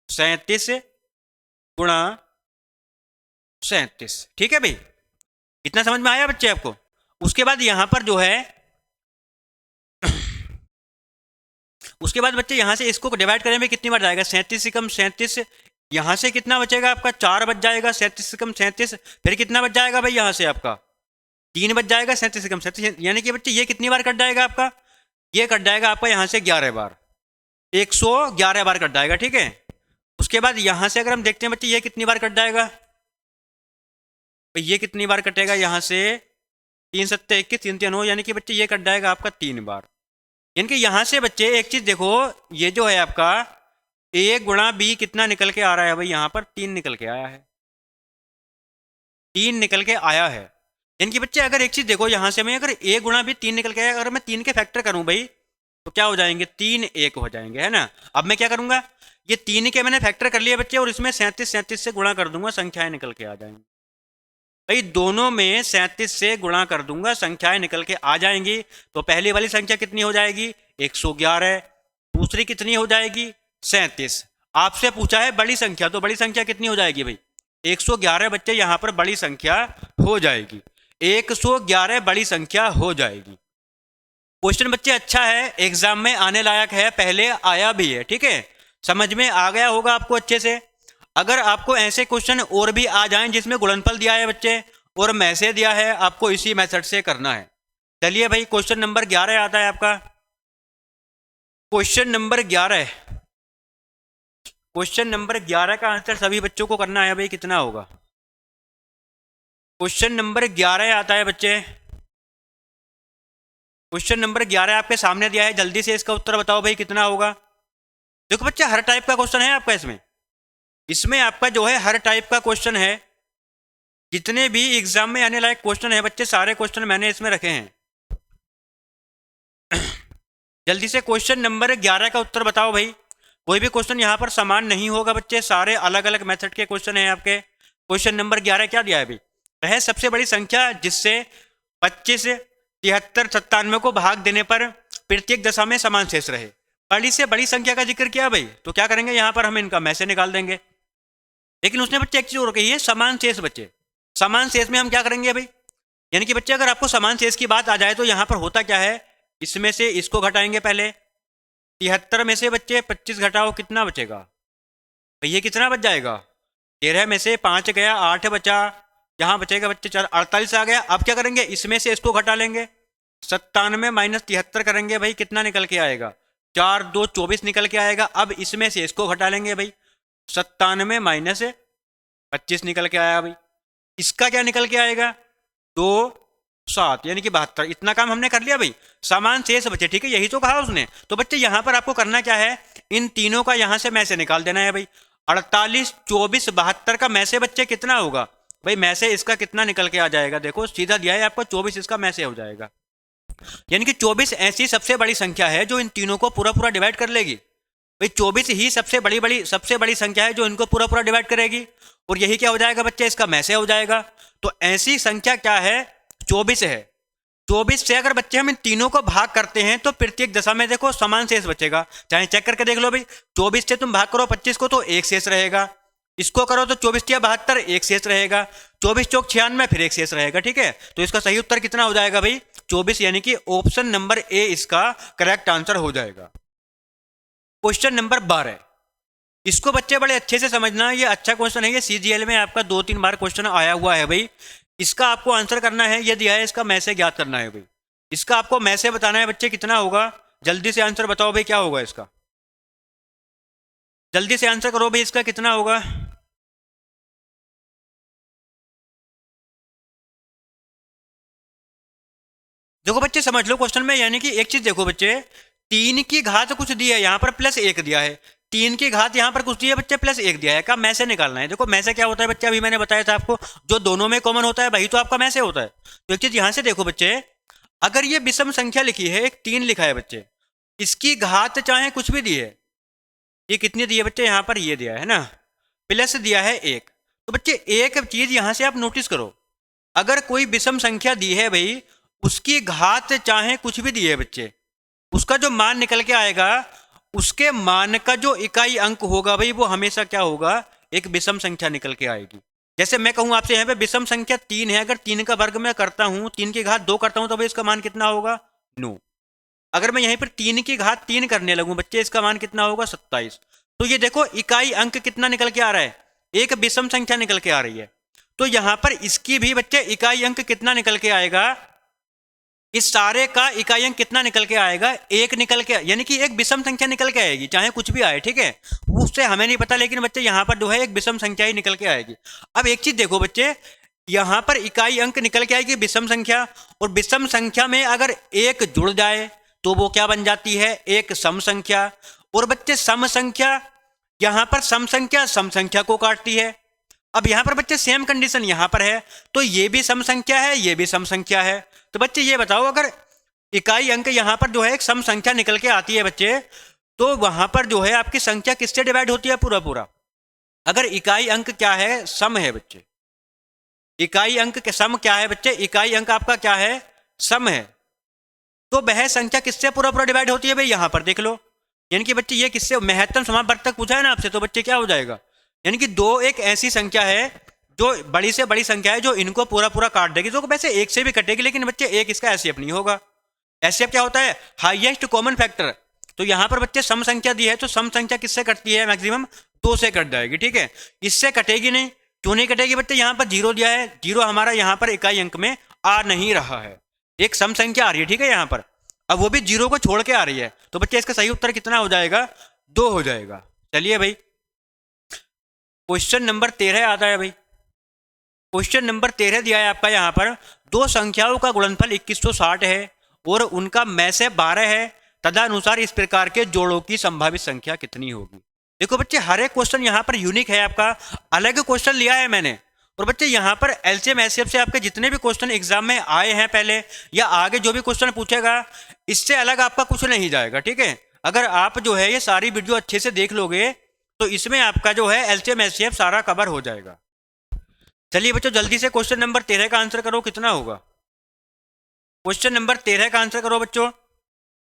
S1: 37 गुणा 37। ठीक है भाई, इतना समझ में आया बच्चे आपको। उसके बाद यहां पर जो है उसके बाद बच्चे यहां से इसको डिवाइड करें में कितनी बार जाएगा, 37 से कम 37, यहां से कितना बचेगा आपका 4 बच जाएगा, 37 से कम 37, फिर कितना बच जाएगा भाई यहां से आपका 3 बच जाएगा, 37 से कम 37, यानी कि बच्चे ये कितनी बार कट जाएगा आपका, ये कट जाएगा आपका यहां से 11 बार, 111 बार कट जाएगा। ठीक है, उसके बाद यहां से अगर हम देखते हैं बच्चे ये कितनी बार कट जाएगा, ये कितनी बार कटेगा यहां से 3 7 21 3 3 9, यानी कि बच्चे ये कट जाएगा आपका 3 बार। यानी कि यहां से बच्चे एक चीज देखो, ये जो है आपका A गुणा B कितना निकल के आ रहा है भाई, यहां पर 3 निकल के आया है, 3 निकल के आया है। यानी कि बच्चे अगर एक चीज देखो, यहां से मैं अगर A गुणा B 3 निकल के आया, अगर मैं 3 के फैक्टर करूं भाई तो क्या हो जाएंगे, 3 1 हो जाएंगे, है ना। अब मैं क्या करूंगा, ये 3 के मैंने फैक्टर कर लिया बच्चे, और इसमें 37 से गुणा कर दूंगा, संख्याएं निकल के आ जाएंगी भाई, दोनों में 37 से गुणा कर दूंगा, संख्याएं निकल के आ जाएंगी। तो पहली वाली संख्या कितनी हो जाएगी 111, दूसरी कितनी हो जाएगी 37। आपसे पूछा है बड़ी संख्या, तो बड़ी संख्या कितनी हो जाएगी भाई 111 बच्चे, यहां पर बड़ी संख्या हो जाएगी, 111 बड़ी संख्या हो जाएगी। क्वेश्चन बच्चे अच्छा है, एग्जाम में आने लायक है, पहले आया भी है। ठीक है, समझ में आ गया होगा आपको अच्छे से। अगर आपको ऐसे क्वेश्चन और भी आ जाएं जिसमें गुणनफल दिया है बच्चे और मैसे दिया है, आपको इसी मेथड से करना है। चलिए भाई, क्वेश्चन नंबर 11 आता है आपका, क्वेश्चन नंबर 11, क्वेश्चन नंबर 11 का आंसर सभी बच्चों को करना है भाई, कितना होगा। क्वेश्चन नंबर 11 आता है बच्चे, क्वेश्चन नंबर 11 आपके सामने दिया है, जल्दी से इसका उत्तर बताओ भाई कितना होगा। देखो बच्चे हर टाइप का क्वेश्चन है आपका इसमें आपका जो है हर टाइप का क्वेश्चन है, जितने भी एग्जाम में आने लायक क्वेश्चन है बच्चे, सारे क्वेश्चन मैंने इसमें रखे हैं। जल्दी से क्वेश्चन नंबर 11 का उत्तर बताओ भाई, कोई भी क्वेश्चन यहाँ पर समान नहीं होगा बच्चे, सारे अलग अलग मेथड के क्वेश्चन हैं आपके। क्वेश्चन नंबर 11 क्या दिया है भाई, वह सबसे बड़ी संख्या जिससे 25 73 97 को भाग देने पर प्रत्येक दशा में समान शेष रहे। बड़ी से बड़ी संख्या का जिक्र किया भाई, तो क्या करेंगे यहाँ पर हम इनका में से निकाल देंगे। लेकिन उसने बच्चे एक चीज और कही है, समान शेष। बच्चे समान शेष में हम क्या करेंगे भाई, यानी कि बच्चे अगर आपको समान शेष की बात आ जाए तो यहाँ पर होता क्या है, इसमें से इसको घटाएंगे पहले, 73 में से बच्चे 25 घटाओ कितना बचेगा भाई, ये कितना बच जाएगा, 13 में से 5 गया 8 बचा, यहाँ बचेगा बच्चे 4 48 आ गया। अब क्या करेंगे, इसमें से इसको घटा लेंगे, 97 माइनस 73 करेंगे भाई, कितना निकल के आएगा 4 2 24 निकल के आएगा। अब इसमें से इसको घटा लेंगे भाई, 97 माइनस 25 निकल के आया भाई, इसका क्या निकल के आएगा 2 7 यानी कि 72। इतना काम हमने कर लिया भाई, समान शेष बचे। ठीक है, यही तो कहा उसने। तो बच्चे यहां पर आपको करना क्या है, इन तीनों का यहां से में से निकाल देना है भाई। 48 24 72 का में से बच्चे कितना होगा भाई, में से इसका कितना निकल के आ जाएगा, देखो सीधा दिया है आपको 24, इसका में से हो जाएगा। यानी कि 24 ऐसी सबसे बड़ी संख्या है जो इन तीनों को पूरा पूरा डिवाइड कर लेगी भाई, 24 ही सबसे बड़ी संख्या है जो इनको पूरा पूरा डिवाइड करेगी, और यही क्या हो जाएगा बच्चे, इसका में से हो जाएगा। तो ऐसी संख्या क्या है 24 है। 24 से अगर बच्चे हम इन तीनों को भाग करते हैं तो प्रत्येक दशा में देखो समान शेष बचेगा, चाहे चेक करके देख लो भाई। 24 से तुम भाग करो 25 को तो एक शेष रहेगा, इसको करो तो 24 या 72 एक शेष रहेगा, 24 चौक 96 फिर एक शेष रहेगा। ठीक है, तो इसका सही उत्तर कितना हो जाएगा भाई 24, यानी कि ऑप्शन नंबर ए इसका करेक्ट आंसर हो जाएगा। क्वेश्चन नंबर 12, इसको बच्चे बड़े अच्छे से समझना, ये अच्छा क्वेश्चन है, ये सीजीएल में आपका 2-3 बार क्वेश्चन आया हुआ है भाई। इसका आपको आंसर करना है, ये दिया है, इसका मैसे ज्ञात करना है भाई। इसका आपको मैसे बताना है बच्चे कितना होगा। जल्दी से आंसर बताओ भाई क्या होगा इसका, जल्दी से आंसर करो भाई, इसका कितना होगा। देखो बच्चे समझ लो क्वेश्चन में, यानी कि एक चीज देखो बच्चे, 3 की घात कुछ दी है यहाँ पर प्लस 1 दिया है, 3 की घात यहाँ पर कुछ दी है बच्चे प्लस 1 दिया है, का मैसे निकालना है। देखो मैसे क्या होता है बच्चे, अभी मैंने बताया था आपको, जो दोनों में कॉमन होता है वही तो आपका मैसे होता है। तो एक चीज यहाँ से देखो बच्चे, अगर ये विषम संख्या लिखी है, एक 3 लिखा है बच्चे, इसकी घात चाहे कुछ भी दी है, ये कितनी दी है बच्चे, यहाँ पर ये दिया है ना, प्लस दिया है 1। तो बच्चे एक चीज यहाँ से आप नोटिस करो, अगर कोई विषम संख्या दी है भाई, उसकी घात चाहे कुछ भी दी है बच्चे, उसका जो मान निकल के आएगा, उसके मान का जो इकाई अंक होगा भाई, वो हमेशा क्या होगा, एक विषम संख्या निकल के आएगी। जैसे मैं कहूं आपसे यहाँ पे विषम संख्या 3 है, अगर 3 का वर्ग मैं करता हूं, 3 की घात 2 करता हूं, तो भाई इसका मान कितना होगा, 9। अगर मैं यहीं पर 3 की घात 3 करने लगूं बच्चे, इसका मान कितना होगा, 27। तो ये देखो इकाई अंक कितना निकल के आ रहा है, एक विषम संख्या निकल के आ रही है। तो यहां पर इसकी भी बच्चे इकाई अंक कितना निकल के आएगा, इस सारे का इकाई अंक कितना निकल के आएगा, एक निकल के, यानी कि एक विषम संख्या निकल के आएगी, चाहे कुछ भी आए, ठीक है, उससे हमें नहीं पता, लेकिन बच्चे यहाँ पर जो है एक विषम संख्या ही निकल के आएगी। अब एक चीज देखो बच्चे, यहाँ पर इकाई अंक निकल के आएगी विषम संख्या, और विषम संख्या में अगर एक जुड़ जाए तो वो क्या बन जाती है, एक सम संख्या। और बच्चे सम संख्या, यहाँ पर सम संख्या को काटती है। अब यहाँ पर बच्चे सेम कंडीशन यहाँ पर है, तो ये भी सम संख्या है, ये भी सम संख्या है। तो बच्चे ये बताओ, अगर इकाई अंक यहाँ पर जो है एक सम संख्या निकल के आती है बच्चे, तो वहां पर जो है आपकी संख्या किससे डिवाइड होती है, पूरा पूरा। अगर इकाई अंक क्या है, सम है बच्चे, इकाई अंक के सम क्या है बच्चे, इकाई अंक आपका क्या है, सम है, तो वह संख्या किससे पूरा पूरा डिवाइड होती है भाई, यहां पर देख लो। यानी कि बच्चे ये किससे, महत्तम समावर्त तक पूछा है ना आपसे, तो बच्चे क्या हो जाएगा, यानी कि 2 एक ऐसी संख्या है जो बड़ी से बड़ी संख्या है, जो इनको पूरा पूरा काट देगी। तो वैसे 1 से भी कटेगी, लेकिन बच्चे 1 इसका एसएफ नहीं होगा। एसएफ क्या होता है, हाईएस्ट कॉमन फैक्टर। तो यहां पर बच्चे सम संख्या दी है, तो सम संख्या किससे कटती है, मैक्सिमम 2 से कट जाएगी, ठीक है, इससे कटेगी नहीं। क्यों नहीं कटेगी बच्चे, यहां पर 0 दिया है, 0 हमारा यहां पर इकाई अंक में आ नहीं रहा है, एक सम संख्या आ रही है, ठीक है, यहां पर अब वो भी 0 को छोड़ के आ रही है। तो बच्चे इसका सही उत्तर कितना हो जाएगा, 2 हो जाएगा। चलिए भाई क्वेश्चन नंबर 13 आता है भाई। क्वेश्चन नंबर 13 दिया है आपका, यहाँ पर 2 संख्याओं का गुणनफल 2160 है और उनका मैसे 12 है, तदनुसार इस प्रकार के जोड़ों की संभावित संख्या कितनी होगी। देखो बच्चे हर एक क्वेश्चन यहाँ पर यूनिक है, आपका अलग क्वेश्चन लिया है मैंने। और बच्चे यहाँ पर एलसीएम एचसीएफ से आपके जितने भी क्वेश्चन एग्जाम में आए हैं पहले या आगे जो भी क्वेश्चन पूछेगा, इससे अलग आपका कुछ नहीं जाएगा, ठीक है। अगर आप जो है ये सारी वीडियो अच्छे से देख लोगे तो इसमें आपका जो है एलसीएम एचसीएफ सारा कवर हो जाएगा। चलिए बच्चों जल्दी से क्वेश्चन नंबर 13 का आंसर करो, कितना होगा। क्वेश्चन नंबर 13 का आंसर करो बच्चों।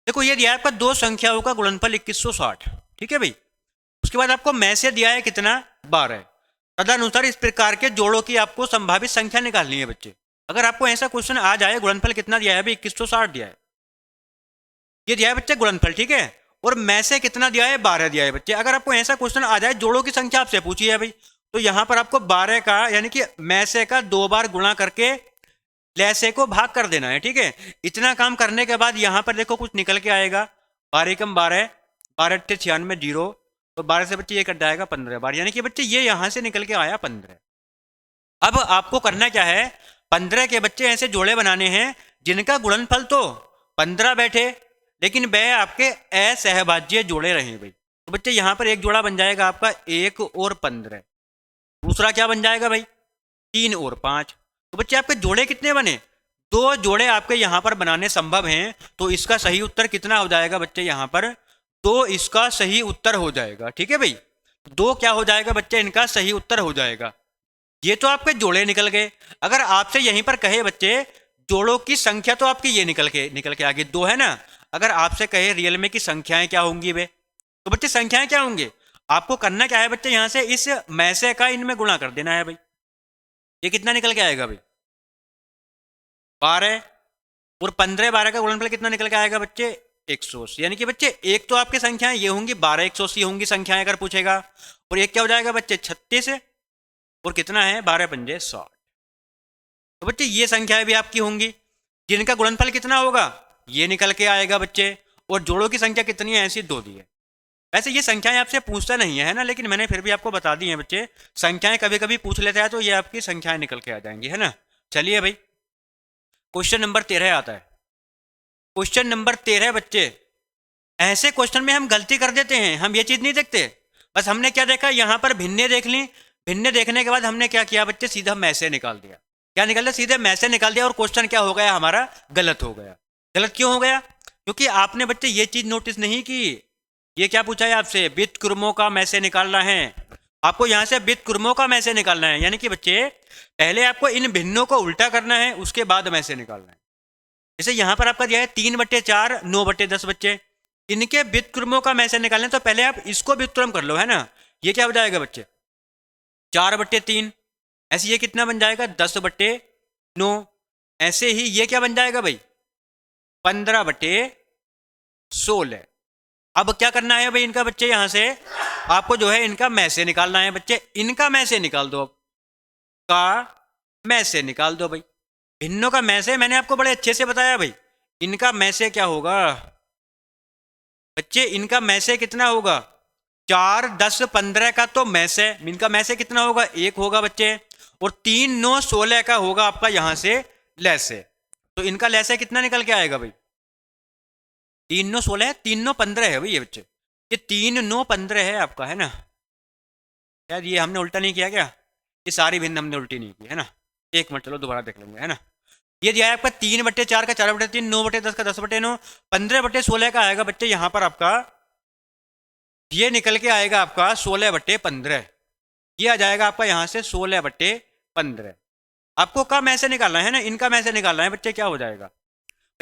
S1: देखो ये दिया है आपका 2 संख्याओं का गुणनफल 2160, ठीक है भाई। उसके बाद आपको मैसे दिया है कितना, 12। तदनुसार इस प्रकार के जोड़ों की आपको संभावित संख्या निकालनी है बच्चे। अगर आपको ऐसा क्वेश्चन आ जाए, गुणनफल कितना दिया है भाई, 2160 दिया है, ये दिया है बच्चे गुणनफल, ठीक है, और मैसे कितना दिया है, 12 दिया है बच्चे। अगर आपको ऐसा क्वेश्चन आ जाए, जोड़ों की संख्या आपसे पूछी है भाई, तो यहां पर आपको 12 का यानी कि मैसे का 2 बार गुणा करके लैसे को भाग कर देना है, ठीक है। इतना काम करने के बाद यहां पर देखो कुछ निकल के आएगा, 12 कम 12, 12 अट्ठे 96, 0, तो 12 से बच्चे ये कट जाएगा 15 बार, यानी कि बच्चे ये यहां से निकल के आया 15। अब आपको करना क्या है, 15 के बच्चे ऐसे जोड़े बनाने हैं जिनका गुणनफल तो 15 बैठे, लेकिन वह आपके असहभाज्य जोड़े रहे भाई। तो बच्चे यहां पर एक जोड़ा बन जाएगा आपका 1 और 15, दूसरा क्या बन जाएगा भाई, 3 और 5। तो बच्चे आपके जोड़े कितने बने, 2 जोड़े आपके यहां पर बनाने संभव हैं। तो इसका सही उत्तर कितना हो जाएगा बच्चे, यहां पर 2 इसका सही उत्तर हो जाएगा, ठीक है भाई। 2 क्या हो जाएगा बच्चे, इनका सही उत्तर हो जाएगा। ये तो आपके जोड़े निकल गए। अगर आपसे यहीं पर कहे बच्चे जोड़ों की संख्या, तो आपकी ये निकल के आगे 2 है ना। अगर आपसे कहे रियल में की संख्याएं क्या होंगी वे, तो बच्चे संख्याएं क्या होंगे, आपको करना क्या है बच्चे, यहां से इस मैसे का इनमें गुणा कर देना है भाई। ये कितना निकल के आएगा भाई, 12, और 15 12 का गुणनफल कितना निकल के आएगा बच्चे, 180, यानी कि बच्चे एक तो आपकी संख्याएं ये होंगी 12 180 होंगी संख्याएं अगर पूछेगा, और एक क्या हो जाएगा बच्चे 36, और कितना है 12 पंजे 60। तो बच्चे ये संख्याएं भी आपकी होंगी जिनका गुणनफल कितना होगा ये निकल के आएगा बच्चे, और जोड़ों की संख्या कितनी है ऐसी 2 दी है। वैसे ये संख्याएं आपसे पूछता नहीं है ना, लेकिन मैंने फिर भी आपको बता दी है बच्चे, संख्याएं कभी कभी पूछ लेता है तो ये आपकी संख्याएं निकल के आ जाएंगी, है ना। चलिए भाई क्वेश्चन नंबर 13 आता है। क्वेश्चन नंबर 13 बच्चे, ऐसे क्वेश्चन में हम गलती कर देते हैं, हम ये चीज नहीं देखते। बस हमने क्या देखा, यहां पर भिन्ने देख ली, भिन्ने देखने के बाद हमने क्या किया बच्चे, सीधा मैसे निकाल दिया। क्या निकाल दिया, सीधे मैसे निकाल दिया, और क्वेश्चन क्या हो गया हमारा, गलत हो गया। गलत क्यों हो गया, क्योंकि आपने बच्चे ये चीज नोटिस नहीं की। ये क्या पूछा है आपसे, व्युत्क्रमों का मैसे निकालना है। आपको यहां से व्युत्क्रमों का मैसे निकालना है, यानी कि बच्चे पहले आपको इन भिन्नों को उल्टा करना है, उसके बाद मैसे निकालना है। जैसे यहां पर आपका दिया है 3/4 9/10 बच्चे, इनके व्युत्क्रमों का मैसे निकालना है, तो पहले आप इसको व्युत्क्रम कर लो, है ना। ये क्या हो जाएगा बच्चे 4/3, ऐसे ये कितना बन जाएगा 10/9, ऐसे ही ये क्या बन जाएगा भाई 15/16। अब क्या करना है भाई इनका बच्चे, यहां से आपको जो है इनका मैसे निकालना है बच्चे, इनका मैसे निकाल दो, का मैसे निकाल दो भाई। भिन्नों का मैसे मैंने आपको बड़े अच्छे से बताया भाई, इनका मैसे क्या होगा बच्चे, इनका मैसे कितना होगा 4 10 15 का तो मैसे, इनका मैसे कितना होगा 1 होगा बच्चे, और 3 9 16 का होगा आपका यहां से लैसे। तो इनका लैसे कितना निकल के आएगा भाई 3 9 16 है, 3 9 15 है भाई ये बच्चे, ये 3 9 15 है आपका, है ना। शायद ये हमने उल्टा नहीं किया क्या, ये सारी भिन्न हमने उल्टी नहीं की, है ना। एक मिनट चलो दोबारा देख लेंगे, है ना। ये दिया है आपका 3/4 का 4/3, 9/10 का 10/9, 15/16 का आएगा बच्चे यहाँ पर आपका, ये निकल के आएगा आपका 16/15, ये आ जाएगा आपका यहाँ से 16/15। आपको कम ऐसे निकालना है ना, इनका मैसे निकालना है बच्चे, क्या हो जाएगा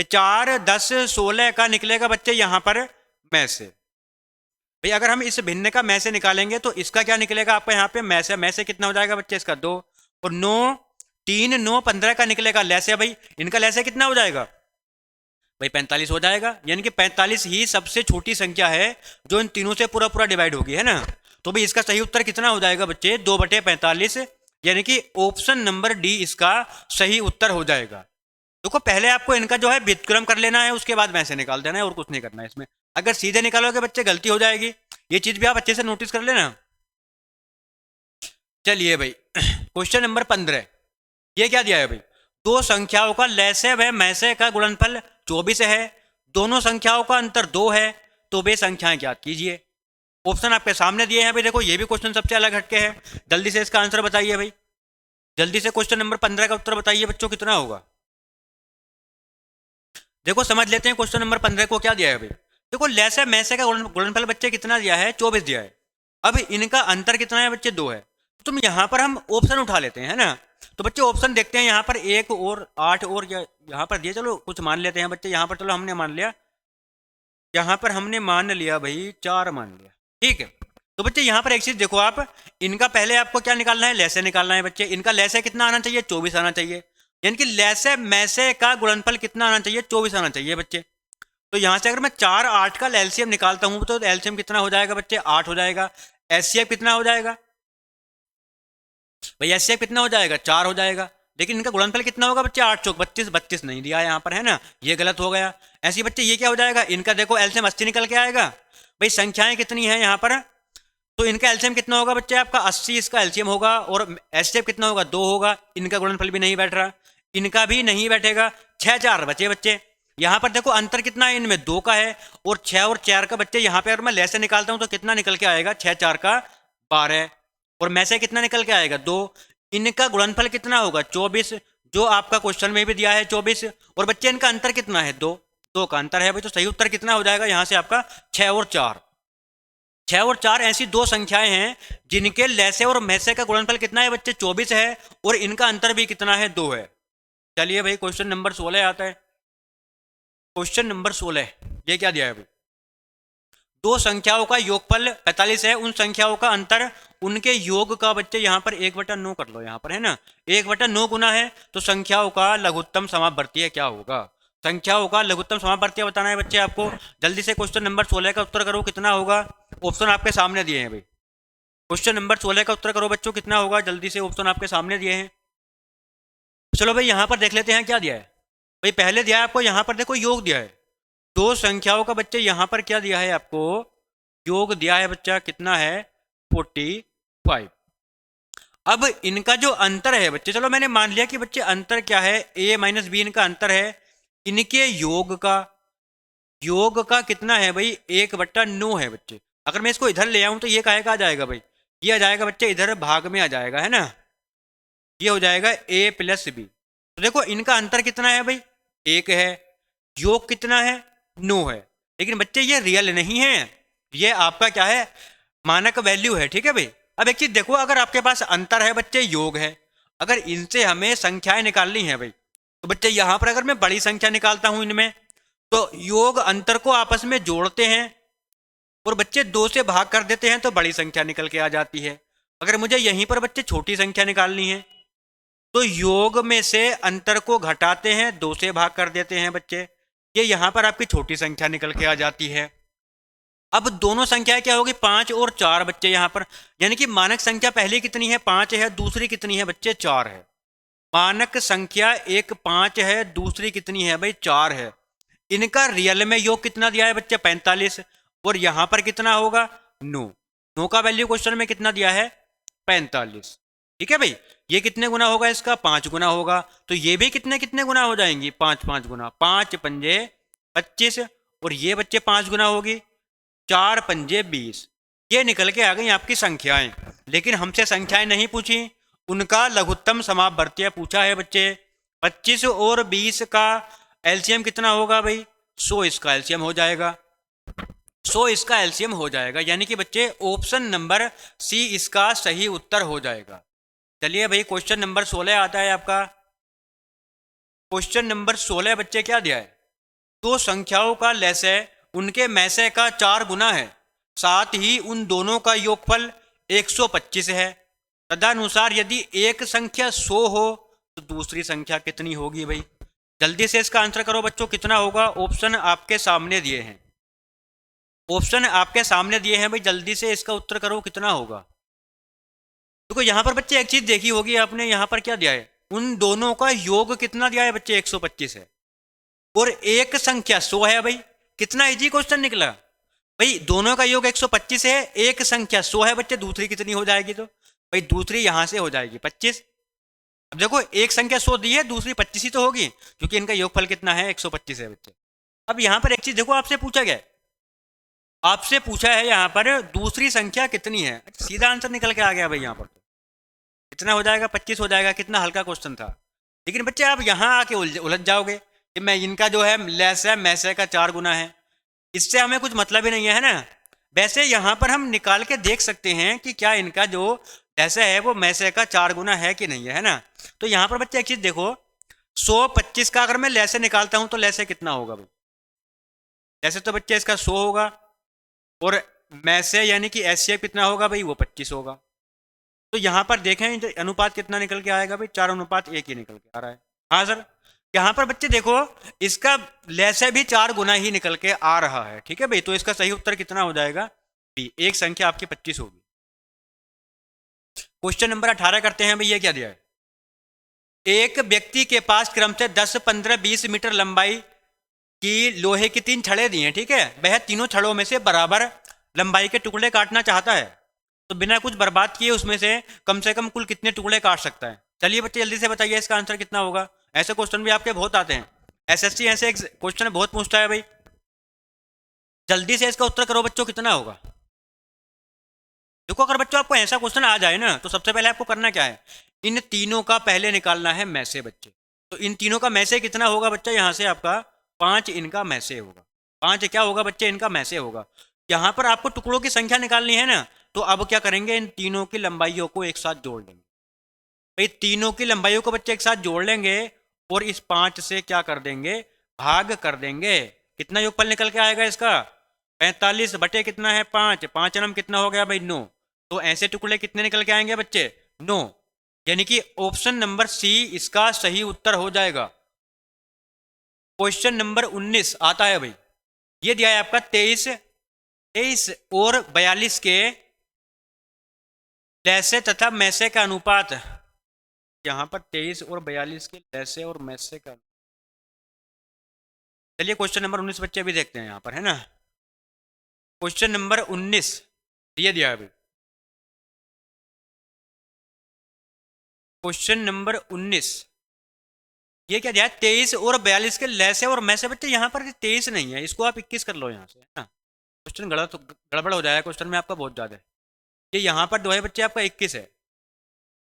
S1: 4 10 16 का निकलेगा बच्चे यहाँ पर मैसे। भाई अगर हम इस भिन्न का मैसे निकालेंगे तो इसका क्या निकलेगा आपका यहाँ पे मैसे, मैसे कितना हो जाएगा बच्चे इसका 2, और 9 3 9 15 का निकलेगा लैसे, भाई इनका लैसे कितना हो जाएगा भाई 45 हो जाएगा, यानी कि 45 ही सबसे छोटी संख्या है जो इन तीनों से पूरा पूरा डिवाइड होगी, है ना। तो भाई इसका सही उत्तर कितना हो जाएगा बच्चे 2/45, यानी कि ऑप्शन नंबर डी इसका सही उत्तर हो जाएगा। देखो पहले आपको इनका जो है व्युत्क्रम कर लेना है, उसके बाद मैसे निकाल देना है, और कुछ नहीं करना है इसमें। अगर सीधे निकालोगे बच्चे गलती हो जाएगी, ये चीज भी आप अच्छे से नोटिस कर लेना। चलिए भाई क्वेश्चन नंबर 15, ये क्या दिया है भाई, दो संख्याओं का लैसे व मैसे का गुणनफल 24 है, दोनों संख्याओं का अंतर 2 है, तो वे संख्याएं ज्ञात कीजिए। ऑप्शन आपके सामने दिए हैं भाई, देखो ये भी क्वेश्चन सबसे अलग हटके है, जल्दी से इसका आंसर बताइए भाई, जल्दी से क्वेश्चन नंबर 15 का उत्तर बताइए बच्चों कितना होगा। देखो समझ लेते हैं क्वेश्चन नंबर 15 को क्या दिया है भाई। देखो लैसे मैसे का गुणनफल बच्चे कितना दिया है 24 दिया है, अब इनका अंतर कितना है बच्चे 2 है, तो तुम यहां पर हम ऑप्शन उठा लेते हैं, है ना। तो बच्चे ऑप्शन देखते हैं, यहाँ पर 1 और 8 और यहाँ पर दिए, चलो कुछ मान लेते हैं बच्चे, यहाँ पर चलो हमने मान लिया, यहाँ पर हमने मान लिया भाई 4 मान लिया, ठीक है। तो बच्चे यहाँ पर एक चीज देखो आप, इनका पहले आपको क्या निकालना है लैसे निकालना है बच्चे, इनका लैसे कितना आना चाहिए 24 आना चाहिए, यानी कि लैसे मैसे का गुणनफल कितना आना चाहिए 24 आना चाहिए बच्चे। तो यहाँ से अगर मैं 4 8 का एलसीएम निकालता हूँ तो एलसीएम कितना हो जाएगा बच्चे 8 हो जाएगा, एचसीएफ कितना हो जाएगा भाई, एचसीएफ कितना हो जाएगा 4 हो जाएगा, लेकिन इनका गुणनफल कितना होगा बच्चे 8 चौक 32, 32 नहीं दिया है यहाँ पर, है ना, ये गलत हो गया। ऐसे ही बच्चे ये क्या हो जाएगा, इनका देखो एलसीएम 80 निकल के आएगा, भाई संख्याएं कितनी है यहाँ पर, तो इनका एलसीएम कितना होगा बच्चे आपका 80 इसका एलसीएम होगा, और एचसीएफ कितना होगा 2 होगा, इनका गुणनफल भी नहीं बैठ रहा, इनका भी नहीं बैठेगा, 6 4 बचे बच्चे। यहाँ पर देखो अंतर कितना है इनमें 2 का है, और 6 और 4 का बच्चे यहाँ पे अगर मैं लैसे निकालता हूँ तो कितना निकल के आएगा 6 4 का 12, और में से कितना निकल के आएगा 2, इनका गुणनफल कितना होगा 24, जो आपका क्वेश्चन में भी दिया है 24, और बच्चे इनका अंतर कितना है 2, 2 का अंतर है भाई, तो सही उत्तर कितना हो जाएगा यहाँ से आपका 6 और 4। 6 और 4 ऐसी दो संख्याएं हैं जिनके लैसे और मैसे का गुणनफल कितना है बच्चे 24 है, और इनका अंतर भी कितना है 2 है। चलिए भाई क्वेश्चन नंबर 16 आता है। क्वेश्चन नंबर 16 ये क्या दिया है भाई, दो संख्याओं का योगफल 45 है, उन संख्याओं का अंतर उनके योग का बच्चे यहाँ पर 1/9 कर लो, यहाँ पर है ना 1/9 गुना है, तो संख्याओं का लघुत्तम समापवर्ती है क्या होगा, संख्याओं का लघुत्तम समापवर्तीय बताना है बच्चे आपको। जल्दी से क्वेश्चन नंबर 16 का उत्तर करो, कितना होगा। ऑप्शन आपके सामने दिए हैं भाई। क्वेश्चन नंबर 16 का उत्तर करो बच्चों, कितना होगा। जल्दी से, ऑप्शन आपके सामने दिए हैं। चलो भाई यहाँ पर देख लेते हैं क्या दिया है। भाई पहले दिया है आपको, यहाँ पर देखो योग दिया है। दो संख्याओं का बच्चे यहाँ पर क्या दिया है आपको, योग दिया है बच्चा, कितना है 45। अब इनका जो अंतर है बच्चे, चलो मैंने मान लिया कि बच्चे अंतर क्या है, a माइनस बी इनका अंतर है। इनके योग का कितना है भाई, 1/9 है बच्चे। अगर मैं इसको इधर ले आऊं तो ये काहे का आ जाएगा भाई, ये आ जाएगा बच्चे इधर भाग में आ जाएगा, है ना। ये हो जाएगा a प्लस बी। तो देखो इनका अंतर कितना है भाई, 1 है। योग कितना है, 9 है। लेकिन बच्चे ये रियल नहीं है, ये आपका क्या है, मानक वैल्यू है, ठीक है भाई। अब एक चीज देखो, अगर आपके पास अंतर है बच्चे, योग है, अगर इनसे हमें संख्याएं निकालनी है भाई, तो बच्चे यहां पर अगर मैं बड़ी संख्या निकालता हूं इनमें, तो योग अंतर को आपस में जोड़ते हैं और बच्चे 2 से भाग कर देते हैं तो बड़ी संख्या निकल के आ जाती है। अगर मुझे यहीं पर बच्चे छोटी संख्या निकालनी है, तो योग में से अंतर को घटाते हैं, 2 से भाग कर देते हैं बच्चे, ये यहां पर आपकी छोटी संख्या निकल के आ जाती है। अब दोनों संख्याएं क्या होगी, 5 और 4 बच्चे यहां पर, यानी कि मानक संख्या पहली कितनी है, 5 है, दूसरी कितनी है बच्चे, 4 है। मानक संख्या एक 5 है, दूसरी कितनी है भाई, 4 है। इनका रियल में योग कितना दिया है बच्चे, 45, और यहां पर कितना होगा, 9। 9 का वैल्यू क्वेश्चन में कितना दिया है, 45। ठीक है भाई, ये कितने गुना होगा इसका, 5 गुना होगा। तो ये भी कितने कितने गुना हो जाएंगी, 5 5 गुना, 5 पंजे 25, और ये बच्चे 5 गुना होगी, 4 पंजे 20। ये निकल के आ गई आपकी संख्याएं। लेकिन हमसे संख्याएं नहीं पूछी, उनका लघुत्तम समापवर्तीय पूछा है बच्चे। 25 और 20 का एलसीएम कितना होगा भाई, 100 इसका एलसीएम हो जाएगा, 100 इसका एलसीएम हो जाएगा। यानी कि बच्चे ऑप्शन नंबर सी इसका सही उत्तर हो जाएगा। चलिए भाई क्वेश्चन नंबर 16 आता है आपका। क्वेश्चन नंबर 16 बच्चे क्या दिया है, दो संख्याओं का लसय उनके मैसे का 4 गुना है, साथ ही उन दोनों का योगफल 125 है। तदनुसार यदि एक संख्या 100 हो तो दूसरी संख्या कितनी होगी भाई। जल्दी से इसका आंसर करो बच्चों, कितना होगा। ऑप्शन आपके सामने दिए हैं, ऑप्शन आपके सामने दिए हैं भाई, जल्दी से इसका उत्तर करो, कितना होगा। देखो यहां पर बच्चे एक चीज देखी होगी आपने, यहां पर क्या दिया है, उन दोनों का योग कितना दिया है बच्चे, 125 है, और एक संख्या 100 है भाई। कितना इजी क्वेश्चन निकला भाई, दोनों का योग 125 है, एक संख्या 100 है बच्चे, दूसरी कितनी हो जाएगी, तो भाई दूसरी यहां से हो जाएगी 25। अब देखो एक संख्या 100 दी है, दूसरी 25 ही तो होगी, क्योंकि इनका योगफल कितना है, 125 है बच्चे। अब यहां पर एक चीज देखो, आपसे पूछा गया, आपसे पूछा है यहां पर दूसरी संख्या कितनी है, सीधा आंसर निकल के आ गया भाई। यहां पर कितना हो जाएगा, 25 हो जाएगा। कितना हल्का क्वेश्चन था। लेकिन बच्चे आप यहां आके उलझ जाओगे कि मैं इनका जो है लेस है मैसे का 4 गुना है, इससे हमें कुछ मतलब ही नहीं है ना। वैसे यहां पर हम निकाल के देख सकते हैं कि क्या इनका जो ऐसा है वो मैसे का 4 गुना है कि नहीं है ना। तो यहां पर बच्चे एक चीज देखो, 125 का अगर मैं लैसे निकालता हूं तो लैसे कितना होगा भाई, जैसे तो बच्चे इसका 100 होगा, और मैसे यानी कि एचसीएफ कितना होगा भाई, वो 25 होगा। तो यहां पर देखें अनुपात कितना निकल के आएगा भाई, 4:1 ही निकल के आ रहा है। हाँ सर, यहां पर बच्चे देखो इसका लैसे भी 4 गुना ही निकल के आ रहा है, ठीक है भाई। तो इसका सही उत्तर कितना हो जाएगा, बी, एक संख्या आपकी 25 होगी। क्वेश्चन नंबर 18 करते हैं भाई, ये क्या दिया है, एक व्यक्ति के पास क्रम से 10, 15, 20 मीटर लंबाई की लोहे की 3 छड़ें दी हैं, ठीक है। वह तीनों छड़ों में से बराबर लंबाई के टुकड़े काटना चाहता है, तो बिना कुछ बर्बाद किए उसमें से कम कुल कितने टुकड़े काट सकता है। चलिए बच्चे जल्दी से बताइए इसका आंसर कितना होगा। ऐसे क्वेश्चन भी आपके बहुत आते हैं, एसएससी ऐसे क्वेश्चन बहुत पूछता है भाई। जल्दी से इसका उत्तर करो बच्चों, कितना होगा। देखो अगर बच्चों आपको ऐसा क्वेश्चन आ जाए ना, तो सबसे पहले आपको करना क्या है, इन तीनों का पहले निकालना है मैसे बच्चे। तो इन तीनों का मैसे कितना होगा बच्चा, यहां से आपका 5 इनका मैसे होगा, 5 क्या होगा बच्चे, इनका मैसे होगा। यहां पर आपको टुकड़ों की संख्या निकालनी है ना, तो अब क्या करेंगे, इन तीनों की लंबाइयों को एक साथ जोड़ लेंगे भाई। तीनों की लंबाइयों को बच्चे एक साथ जोड़ लेंगे और इस 5 से क्या कर देंगे, भाग कर देंगे। कितना योगफल निकल के आएगा इसका, 45 बटे कितना है 5, 5 नम कितना हो गया भाई 9। तो ऐसे टुकड़े कितने निकल के आएंगे बच्चे, 9। यानी कि ऑप्शन नंबर सी इसका सही उत्तर हो जाएगा। क्वेश्चन नंबर 19 आता है भाई, ये दिया है आपका 23 और 42 के लैसे तथा मैसे का अनुपात। यहाँ पर 23 और 42 के लैसे और मैसे का, चलिए क्वेश्चन नंबर 19 बच्चे अभी देखते हैं यहाँ पर, है ना। क्वेश्चन नंबर 19 ये दिया है भाई, क्वेश्चन नंबर 19 ये क्या दिया है, 23 और 42 के लैसे और मैसे। बच्चे यहाँ पर 23 नहीं है, इसको आप 21 कर लो यहाँ से, है ना। क्वेश्चन गड़बड़ हो जाएगा क्वेश्चन में आपका बहुत ज्यादा। ये यहाँ पर जो है बच्चे आपका 21 है,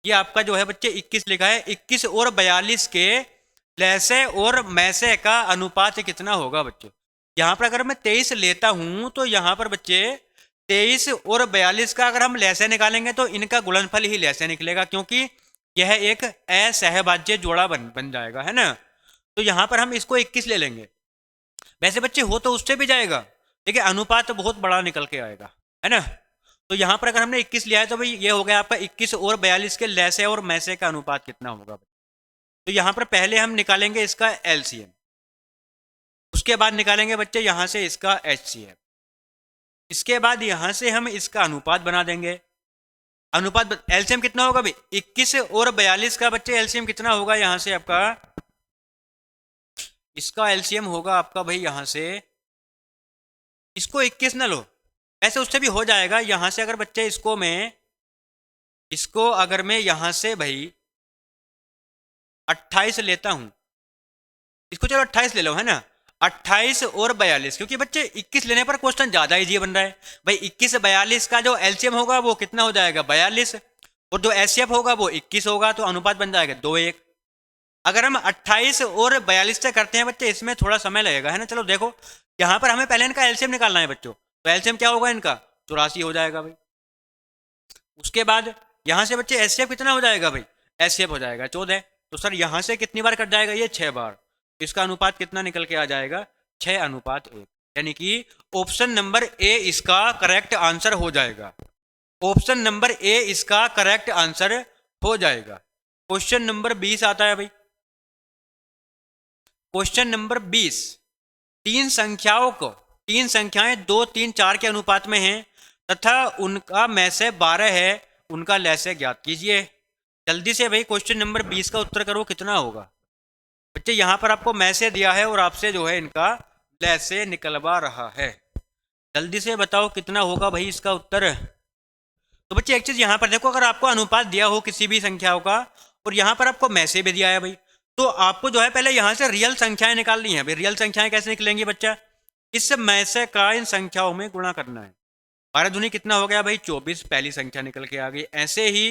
S1: ये आपका जो है बच्चे 21 लिखा है। 21 और 42 के लैसे और मैसे का अनुपात कितना होगा बच्चे। यहाँ पर अगर मैं 23 लेता हूं तो यहाँ पर बच्चे 23 और 42 का अगर हम लैसे निकालेंगे तो इनका गुणनफल ही लैसे निकलेगा, क्योंकि यह एक असहभाज्य जोड़ा बन जाएगा, है ना। तो यहाँ पर हम इसको 21 ले लेंगे। वैसे बच्चे हो तो उससे भी जाएगा, देखिए अनुपात तो बहुत बड़ा निकल के आएगा, है ना। तो यहाँ पर अगर हमने 21 लिया है तो भाई ये हो गया आपका 21 और 42 के लैसे और मैसे का अनुपात कितना होगा। तो यहाँ पर पहले हम निकालेंगे इसका एलसीएम, उसके बाद निकालेंगे बच्चे यहाँ से इसका एचसीएफ, इसके बाद यहाँ से हम इसका अनुपात बना देंगे। अनुपात एलसीएम कितना होगा भाई, 21 और 42 का बच्चे एलसीएम कितना होगा, यहाँ से आपका इसका एलसीएम होगा आपका भाई यहाँ से, इसको 21 ना लो, ऐसे उससे भी हो जाएगा। यहां से अगर बच्चे इसको अगर मैं यहां से भाई 28 लेता हूं, इसको चलो 28 ले लो, है ना। 28 और 42, क्योंकि बच्चे 21 लेने पर क्वेश्चन ज्यादा इजी बन रहा है भाई। 21 से 42 का जो एलसीएम होगा वो कितना हो जाएगा 42, और जो एचसीएफ होगा वो 21 होगा, तो अनुपात बन जाएगा 2:1। अगर हम 28 और 42 से करते हैं बच्चे, इसमें थोड़ा समय लगेगा, है ना। चलो देखो, यहां पर हमें पहले इनका एलसीएम निकालना है बच्चों, तो एलसीएम क्या होगा इनका 84 हो जाएगा भाई। उसके बाद यहां से बच्चे एचसीएफ कितना हो जाएगा भाई, एचसीएफ हो जाएगा 14। तो सर यहां से कितनी बार कट जाएगा, ये 6 बार। इसका अनुपात कितना निकल के आ जाएगा 6:1, यानी कि ऑप्शन नंबर ए इसका करेक्ट आंसर हो जाएगा। ऑप्शन नंबर ए इसका करेक्ट आंसर हो जाएगा। क्वेश्चन नंबर 20 आता है भाई। क्वेश्चन नंबर 20, तीन संख्याएं 2, 3, 4 के अनुपात में हैं तथा उनका में से 12 है, उनका लैसे ज्ञात कीजिए। जल्दी से भाई क्वेश्चन नंबर 20 का उत्तर करो, कितना होगा बच्चे। यहां पर आपको में से दिया है और आपसे जो है इनका लैसे निकलवा रहा है। जल्दी से बताओ कितना होगा भाई इसका उत्तर। तो बच्चे एक चीज यहां पर देखो, अगर आपको अनुपात दिया हो किसी भी संख्याओं का और यहां पर आपको में से भी दिया है भाई, तो आपको जो है पहले यहां से रियल संख्याएं निकालनी है भाई। रियल संख्याएं कैसे निकलेंगी बच्चा, इस में से का इन संख्याओं में गुणा करना है। 12 दूनी कितना हो गया भाई 24, पहली संख्या निकल के आ गई। ऐसे ही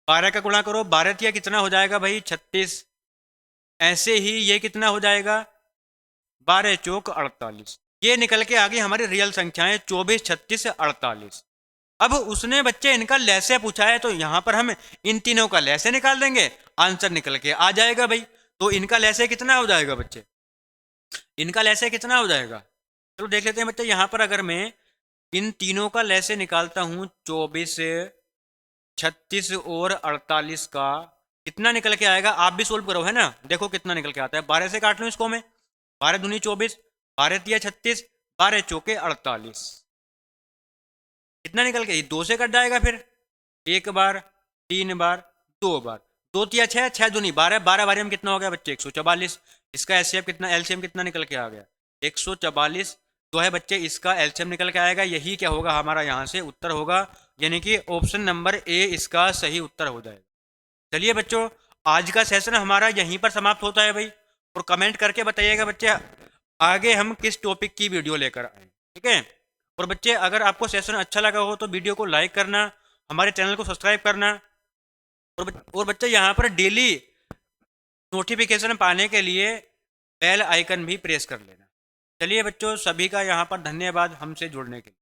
S1: 12 का गुणा करो, 12 तिया कितना हो जाएगा भाई 36। ऐसे ही ये कितना हो जाएगा 12 चौक 48। ये निकल के आ गई हमारी रियल संख्याएं 24, 36, 48। अब उसने बच्चे इनका लैसे पूछा है, तो यहां पर हम इन तीनों का लैसे निकाल देंगे, आंसर निकल के आ जाएगा भाई। तो इनका लैसे कितना हो जाएगा बच्चे, इनका लैसे कितना हो जाएगा, चलो देख लेते हैं बच्चे। यहां पर अगर मैं इन तीनों का लैसे निकालता हूं 24, 36 और 48 का, कितना निकल के आएगा, आप भी सोल्व करो, है ना। देखो कितना निकल के आता है, 12 से काट लो इसको मैं, 12 दूनी 24, 12 तिया 36, 12 चौके 48। कितना निकल के, 2 से कट जाएगा, फिर 1 बार, 3 बार, 2 बार, 2 तिया 6, 6 दूनी 12, 12 बार में कितना हो गया बच्चे 144। इसका एचसीएफ कितना, एलसीएम कितना निकल के आ गया 144। जो है बच्चे इसका एलसीएम निकल के आएगा, यही क्या होगा हमारा यहाँ से उत्तर होगा, यानी कि ऑप्शन नंबर ए इसका सही उत्तर हो जाएगा। चलिए बच्चों, आज का सेशन हमारा यहीं पर समाप्त होता है भाई, और कमेंट करके बताइएगा बच्चे आगे हम किस टॉपिक की वीडियो लेकर आए, ठीक है। और बच्चे अगर आपको सेशन अच्छा लगा हो तो वीडियो को लाइक करना, हमारे चैनल को सब्सक्राइब करना, और बच्चे यहाँ पर डेली नोटिफिकेशन पाने के लिए बेल आइकन भी प्रेस कर लेना। चलिए बच्चों, सभी का यहाँ पर धन्यवाद हमसे जुड़ने के लिए।